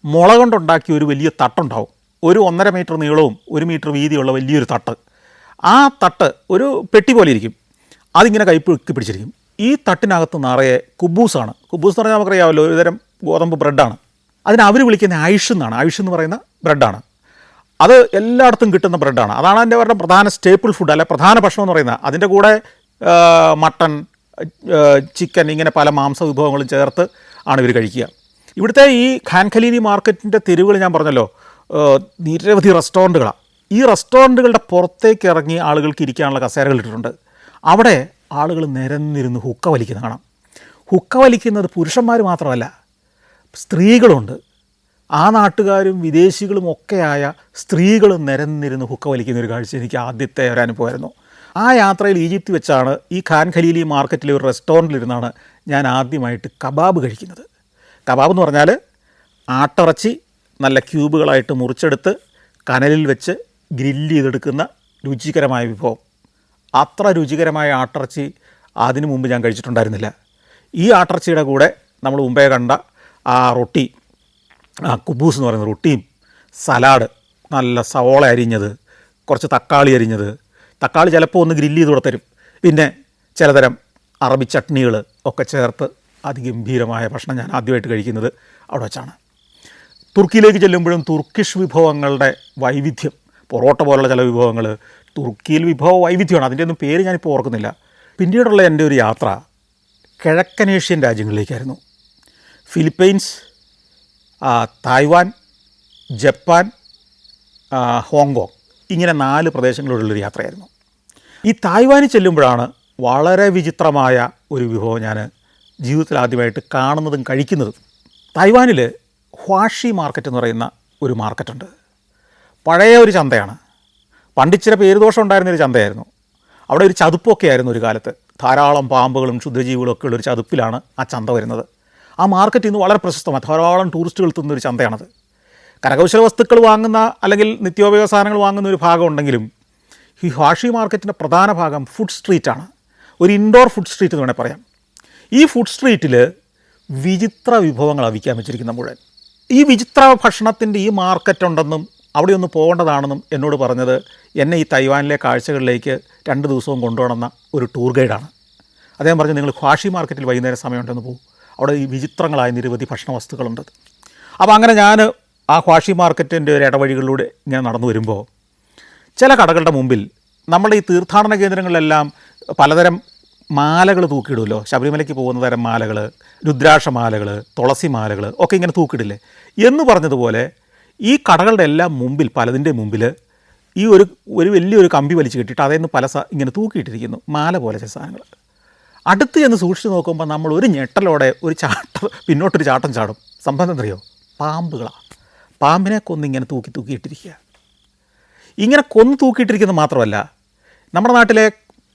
മുള കൊണ്ടുണ്ടാക്കിയ ഒരു വലിയ തട്ടുണ്ടാവും. ഒരു 1.5 മീറ്റർ നീളവും 1 മീറ്റർ വീതിയുള്ള വലിയൊരു തട്ട്. ആ തട്ട് ഒരു പെട്ടി പോലെ ഇരിക്കും. അതിങ്ങനെ കൈ പിടിച്ചിരിക്കും. ഈ തട്ടിനകത്ത് നിറയെ കുബൂസാണ്. കുബൂസ് എന്ന് പറഞ്ഞാൽ നമുക്കറിയാമല്ലോ, ഒരുതരം ഗോതമ്പ് ബ്രെഡാണ്. അതിന് അവർ വിളിക്കുന്ന ഐഷ് എന്നാണ്. ഐഷ് എന്ന് പറയുന്ന ബ്രെഡാണ്. അത് എല്ലായിടത്തും കിട്ടുന്ന ബ്രെഡാണ്. അതാണ് അതിൻ്റെ അവരുടെ പ്രധാന സ്റ്റേപ്പിൾ ഫുഡ്, അല്ലെ പ്രധാന ഭക്ഷണം എന്ന് പറയുന്നത്. അതിൻ്റെ കൂടെ മട്ടൺ, ചിക്കൻ, ഇങ്ങനെ പല മാംസ വിഭവങ്ങളും ചേർത്ത് ആണ് ഇവർ കഴിക്കുക. ഇവിടുത്തെ ഈ ഖാൻ ഖലീലി മാർക്കറ്റിൻ്റെ തെരുവുകൾ ഞാൻ പറഞ്ഞല്ലോ, നിരവധി റെസ്റ്റോറൻറ്റുകളാണ്. ഈ റെസ്റ്റോറൻറ്റുകളുടെ പുറത്തേക്ക് ഇറങ്ങി ആളുകൾക്ക് ഇരിക്കാനുള്ള കസേരകൾ ഇട്ടിട്ടുണ്ട്. അവിടെ ആളുകൾ നിരന്നിരുന്ന് ഹുക്ക വലിക്കുന്ന കാണാം. ഹുക്ക വലിക്കുന്നത് പുരുഷന്മാർ മാത്രമല്ല, സ്ത്രീകളുണ്ട്. ആ നാട്ടുകാരും വിദേശികളും ഒക്കെയായ സ്ത്രീകളും നിരന്നിരുന്ന് ഹുക്ക വലിക്കുന്ന ഒരു കാഴ്ച എനിക്ക് ആദ്യത്തെ ഒരു അനുഭവമായിരുന്നു. ആ യാത്രയിൽ ഈജിപ്തിൽ വെച്ചാണ് ഈ ഖാൻ ഖലീലി മാർക്കറ്റിലെ ഒരു റെസ്റ്റോറൻറ്റിലിരുന്നാണ് ഞാൻ ആദ്യമായിട്ട് കബാബ് കഴിക്കുന്നത്. കബാബ് എന്ന് പറഞ്ഞാൽ ആട്ടിറച്ചി നല്ല ക്യൂബുകളായിട്ട് മുറിച്ചെടുത്ത് കനലിൽ വെച്ച് ഗ്രില്ല് ചെയ്തെടുക്കുന്ന രുചികരമായ വിഭവം. അത്ര രുചികരമായ ആട്ടിറച്ചി അതിനു മുമ്പ് ഞാൻ കഴിച്ചിട്ടുണ്ടായിരുന്നില്ല. ഈ ആട്ടിറച്ചിയുടെ കൂടെ നമ്മൾ മുമ്പേ കണ്ട ആ റൊട്ടി, ആ കുബൂസ് എന്ന് പറയുന്ന റൊട്ടിയും, സലാഡ്, നല്ല സവോള അരിഞ്ഞത്, കുറച്ച് തക്കാളി അരിഞ്ഞത്, തക്കാളി ചിലപ്പോൾ ഒന്ന് ഗ്രില്ല് ചെയ്ത് കൂടെ തരും, പിന്നെ ചിലതരം അറബി ചട്നികൾ ഒക്കെ ചേർത്ത് അതിഗംഭീരമായ ഭക്ഷണം ഞാൻ ആദ്യമായിട്ട് കഴിക്കുന്നത് അവിടെ വെച്ചാണ്. തുർക്കിയിലേക്ക് ചെല്ലുമ്പോഴും തുർക്കിഷ് വിഭവങ്ങളുടെ വൈവിധ്യം, പൊറോട്ട പോലുള്ള ചില വിഭവങ്ങൾ, തുർക്കിയിൽ വിഭവ വൈവിധ്യമാണ്. അതിൻ്റെ ഒന്നും പേര് ഞാനിപ്പോൾ ഓർക്കുന്നില്ല. പിന്നീടുള്ള എൻ്റെ ഒരു യാത്ര കിഴക്കനേഷ്യൻ രാജ്യങ്ങളിലേക്കായിരുന്നു. ഫിലിപ്പൈൻസ്, തായ്വാൻ, ജപ്പാൻ, ഹോങ്കോങ്, ഇങ്ങനെ 4 പ്രദേശങ്ങളിലുള്ളൊരു യാത്രയായിരുന്നു. ഈ തായ്വാനിൽ ചെല്ലുമ്പോഴാണ് വളരെ വിചിത്രമായ ഒരു വിഭവം ഞാൻ ജീവിതത്തിൽ ആദ്യമായിട്ട് കാണുന്നതും കഴിക്കുന്നതും. തായ്വാനിൽ ഹ്വാഷി മാർക്കറ്റ് എന്ന് പറയുന്ന ഒരു മാർക്കറ്റുണ്ട്. പഴയ ഒരു ചന്തയാണ്. പണ്ടിച്ചിരി പേരുദോഷം ഉണ്ടായിരുന്നൊരു ചന്തയായിരുന്നു. അവിടെ ഒരു ചതുപ്പൊക്കെ ആയിരുന്നു ഒരു കാലത്ത്. ധാരാളം പാമ്പുകളും ക്ഷുദ്രജീവികളും ഒക്കെ ഉള്ളൊരു ചതുപ്പിലാണ് ആ ചന്ത വരുന്നത്. ആ മാർക്കറ്റ് ഇന്ന് വളരെ പ്രശസ്തമാണ്. ധാരാളം ടൂറിസ്റ്റുകൾ എത്തുന്നൊരു ചന്തയാണത്. കരകൗശല വസ്തുക്കൾ വാങ്ങുന്ന അല്ലെങ്കിൽ നിത്യോപയോഗ സാധനങ്ങൾ വാങ്ങുന്ന ഒരു ഭാഗം ഉണ്ടെങ്കിലും ഈ ഹ്വാഷി മാർക്കറ്റിൻ്റെ പ്രധാന ഭാഗം ഫുഡ് സ്ട്രീറ്റാണ്. ഒരു ഇൻഡോർ ഫുഡ് സ്ട്രീറ്റ് എന്ന് വേണേൽ പറയാം. ഈ ഫുഡ് സ്ട്രീറ്റിൽ വിചിത്ര വിഭവങ്ങളാണ് വിൽക്കാൻ വെച്ചിരിക്കുന്ന മുഴുവൻ. ഈ വിചിത്ര ഭക്ഷണത്തിൻ്റെ ഈ മാർക്കറ്റ് ഉണ്ടെന്നും അവിടെ ഒന്ന് പോകേണ്ടതാണെന്നും എന്നോട് പറഞ്ഞത് എന്നെ ഈ തൈവാനിലെ കാഴ്ചകളിലേക്ക് 2 ദിവസവും കൊണ്ടുപോകണമെന്ന ഒരു ടൂർ ഗൈഡാണ്. അദ്ദേഹം പറഞ്ഞു, നിങ്ങൾ ഹ്വാഷി മാർക്കറ്റിൽ വൈകുന്നേരം സമയമുണ്ടെന്ന് പോകും, അവിടെ ഈ വിചിത്രങ്ങളായ നിരവധി ഭക്ഷണ വസ്തുക്കളുണ്ട്. അപ്പോൾ അങ്ങനെ ഞാൻ ആ ഹ്വാഷി മാർക്കറ്റിൻ്റെ ഒരു ഇടവഴികളിലൂടെ ഇങ്ങനെ നടന്നു വരുമ്പോൾ ചില കടകളുടെ മുമ്പിൽ നമ്മുടെ ഈ തീർത്ഥാടന കേന്ദ്രങ്ങളിലെല്ലാം പലതരം മാലകൾ തൂക്കിയിടുമല്ലോ. ശബരിമലയ്ക്ക് പോകുന്ന തരം മാലകൾ, രുദ്രാക്ഷമാലകൾ, തുളസി മാലകൾ ഒക്കെ ഇങ്ങനെ തൂക്കിയിടില്ലേ എന്ന് പറഞ്ഞതുപോലെ ഈ കടകളുടെ എല്ലാം മുമ്പിൽ, പലതിൻ്റെ മുമ്പിൽ ഈ ഒരു വലിയൊരു കമ്പി വലിച്ചു കെട്ടിയിട്ട് അതേന്ന് പല ഇങ്ങനെ തൂക്കിയിട്ടിരിക്കുന്നു, മാല പോലെ ചില സാധനങ്ങൾ. അടുത്ത് ചെന്ന് സൂക്ഷിച്ച് നോക്കുമ്പോൾ നമ്മൾ ഒരു ഞെട്ടലോടെ ഒരു പിന്നോട്ടൊരു ചാട്ടം ചാടും. സംഭവം എന്തറിയോ? പാമ്പുകളാണ്. പാമ്പിനെ കൊന്നിങ്ങനെ തൂക്കിയിട്ടിരിക്കുക. ഇങ്ങനെ തൂക്കിയിട്ടിരിക്കുന്നത് മാത്രമല്ല, നമ്മുടെ നാട്ടിലെ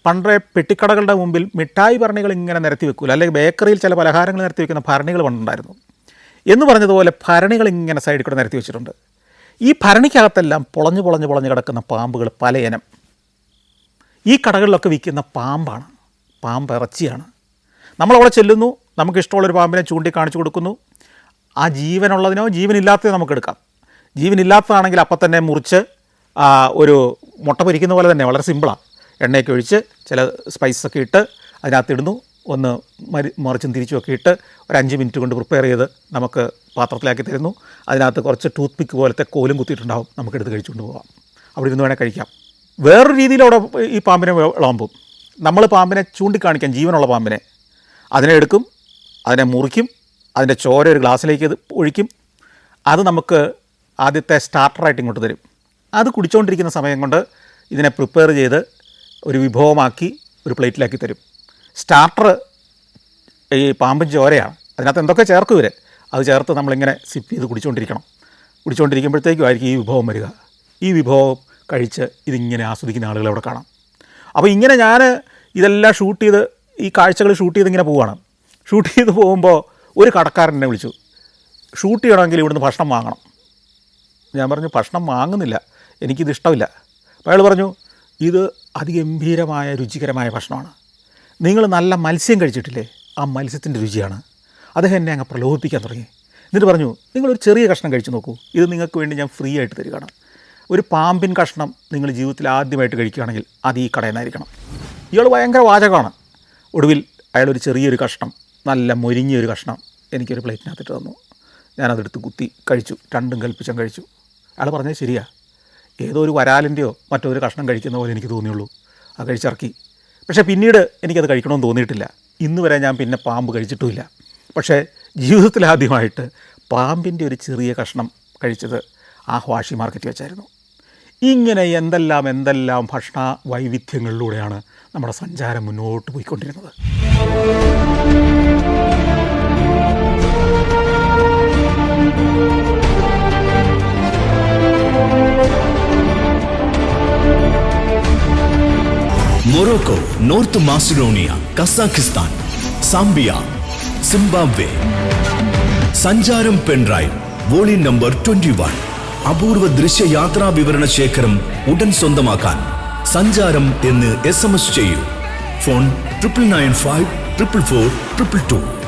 പണ്ടേ പെട്ടിക്കടകളുടെ മുമ്പിൽ മിഠായി ഭരണികൾ ഇങ്ങനെ നിരത്തി വെക്കില്ല, അല്ലെങ്കിൽ ബേക്കറിയിൽ ചില പലഹാരങ്ങൾ നിരത്തി വെക്കുന്ന ഭരണികൾ പണ്ടുണ്ടായിരുന്നു എന്ന് പറഞ്ഞതുപോലെ ഭരണികൾ ഇങ്ങനെ സൈഡിൽ കൂടെ നിരത്തി വെച്ചിട്ടുണ്ട്. ഈ ഭരണിക്കകത്തെല്ലാം പൊളഞ്ഞ് കിടക്കുന്ന പാമ്പുകൾ പല ഇനം. ഈ കടകളിലൊക്കെ വിൽക്കുന്ന പാമ്പാണ്, പാമ്പ് ഇറച്ചിയാണ്. നമ്മളവിടെ ചെല്ലുന്നു, നമുക്കിഷ്ടമുള്ളൊരു പാമ്പിനെ ചൂണ്ടിക്കാണിച്ചു കൊടുക്കുന്നു. ആ ജീവനുള്ളതിനോ ജീവനില്ലാത്തതോ നമുക്കെടുക്കാം. ജീവനില്ലാത്തതാണെങ്കിൽ അപ്പം തന്നെ മുറിച്ച് ഒരു മുട്ട പൊരിക്കുന്ന പോലെ തന്നെ വളരെ സിമ്പിളാണ്. എണ്ണയൊക്കെ ഒഴിച്ച് ചില സ്പൈസൊക്കെ ഇട്ട് അതിനകത്തിടുന്നു, ഒന്ന് മറിച്ചും തിരിച്ചുമൊക്കെ ഇട്ട് ഒരു 5 മിനിറ്റ് കൊണ്ട് പ്രിപ്പയർ ചെയ്ത് നമുക്ക് പാത്രത്തിലാക്കി തരുന്നു. അതിനകത്ത് കുറച്ച് ടൂത്ത് പിക്ക് പോലത്തെ കോലും കുത്തിയിട്ടുണ്ടാവും, നമുക്കെടുത്ത് കഴിച്ചുകൊണ്ട് പോകാം. അവിടെ ഇരുന്ന് വേണേൽ കഴിക്കാം. വേറൊരു രീതിയിൽ അവിടെ ഈ പാമ്പിനെ വിളമ്പും. നമ്മൾ പാമ്പിനെ ചൂണ്ടിക്കാണിക്കാൻ, ജീവനുള്ള പാമ്പിനെ അതിനെ എടുക്കും, അതിനെ മുറിക്കും, അതിൻ്റെ ചോര ഒരു ഗ്ലാസ്സിലേക്ക് ഇത് ഒഴിക്കും. അത് നമുക്ക് ആദ്യത്തെ സ്റ്റാർട്ടറായിട്ട് ഇങ്ങോട്ട് തരും. അത് കുടിച്ചുകൊണ്ടിരിക്കുന്ന സമയം കൊണ്ട് ഇതിനെ പ്രിപ്പയർ ചെയ്ത് ഒരു വിഭവമാക്കി ഒരു പ്ലേറ്റിലാക്കി തരും. സ്റ്റാർട്ടർ ഈ പാമ്പൻ ചോരയാണ്. അതിനകത്ത് എന്തൊക്കെ ചേർക്കും ഇവർ, അത് ചേർത്ത് നമ്മളിങ്ങനെ സിപ്പ് ചെയ്ത് കുടിച്ചുകൊണ്ടിരിക്കുമ്പോഴത്തേക്കും ആയിരിക്കും ഈ വിഭവം വരിക. ഈ വിഭവം കഴിച്ച് ഇതിങ്ങനെ ആസ്വദിക്കുന്ന ആളുകളെ അവിടെ കാണാം. അപ്പോൾ ഇങ്ങനെ ഞാൻ ഇതെല്ലാം ഷൂട്ട് ചെയ്ത് ഈ കാഴ്ചകൾ ഷൂട്ട് ചെയ്തിങ്ങനെ പോവുകയാണ്. ഷൂട്ട് ചെയ്ത് പോകുമ്പോൾ ഒരു കടക്കാരൻ എന്നെ വിളിച്ചു, ഷൂട്ട് ചെയ്യണമെങ്കിൽ ഇവിടുന്ന് ഭക്ഷണം വാങ്ങണം. ഞാൻ പറഞ്ഞു ഭക്ഷണം വാങ്ങുന്നില്ല, എനിക്കിത് ഇഷ്ടമില്ല. അപ്പോൾ അയാൾ പറഞ്ഞു ഇത് അതിഗംഭീരമായ രുചികരമായ ഭക്ഷണമാണ്, നിങ്ങൾ നല്ല മത്സ്യം കഴിച്ചിട്ടില്ലേ, ആ മത്സ്യത്തിൻ്റെ രുചിയാണ്. അദ്ദേഹം എന്നെ അങ്ങ് പ്രലോഭിപ്പിക്കാൻ തുടങ്ങി. എന്നിട്ട് പറഞ്ഞു നിങ്ങളൊരു ചെറിയ കഷ്ണം കഴിച്ച് നോക്കൂ, ഇത് നിങ്ങൾക്ക് വേണ്ടി ഞാൻ ഫ്രീ ആയിട്ട് തരികയാണ്. ഒരു പാമ്പിൻ കഷ്ണം നിങ്ങൾ ജീവിതത്തിൽ ആദ്യമായിട്ട് കഴിക്കുകയാണെങ്കിൽ അത് ഈ കടയിൽ നിന്നായിരിക്കണം. ഇയാൾ ഭയങ്കര വാചകമാണ്. ഒടുവിൽ അയാളൊരു ചെറിയൊരു കഷ്ണം, നല്ല മൊരിഞ്ഞൊരു കഷ്ണം എനിക്കൊരു പ്ലേറ്റിനകത്തിട്ട് തന്നു. ഞാനതെടുത്ത് കുത്തി കഴിച്ചു, രണ്ടും കൽപ്പിച്ചും കഴിച്ചു. അയാൾ പറഞ്ഞത് ശരിയാ, ഏതോ ഒരു വരാലിൻ്റെയോ മറ്റൊരു കഷ്ണം കഴിക്കുന്ന പോലെ എനിക്ക് തോന്നിയുള്ളൂ. അത് കഴിച്ചിറക്കി. പക്ഷേ പിന്നീട് എനിക്കത് കഴിക്കണമെന്ന് തോന്നിയിട്ടില്ല. ഇന്ന് വരെ ഞാൻ പിന്നെ പാമ്പ് കഴിച്ചിട്ടുമില്ല. പക്ഷേ ജീവിതത്തിലാദ്യമായിട്ട് പാമ്പിൻ്റെ ഒരു ചെറിയ കഷ്ണം കഴിച്ചത് ആ വാഷി മാർക്കറ്റ് വെച്ചായിരുന്നു. ഇങ്ങനെ എന്തെല്ലാം ഭക്ഷണ വൈവിധ്യങ്ങളിലൂടെയാണ് നമ്മുടെ സഞ്ചാരം മുന്നോട്ട് പോയിക്കൊണ്ടിരുന്നത്. Morocco, north Macedonia, Kazakhstan, Zambia, Zimbabwe. സഞ്ചാരം പെൻഡ്രൈവ് വോളിയം നമ്പർ 21. അപൂർവ ദൃശ്യയാത്രാ വിവരണ ശേഖരം ഉടൻ സ്വന്തമാക്കാൻ സഞ്ചാരം എന്ന് SMS ചെയ്യൂ. ഫോൺ 9995 444 222.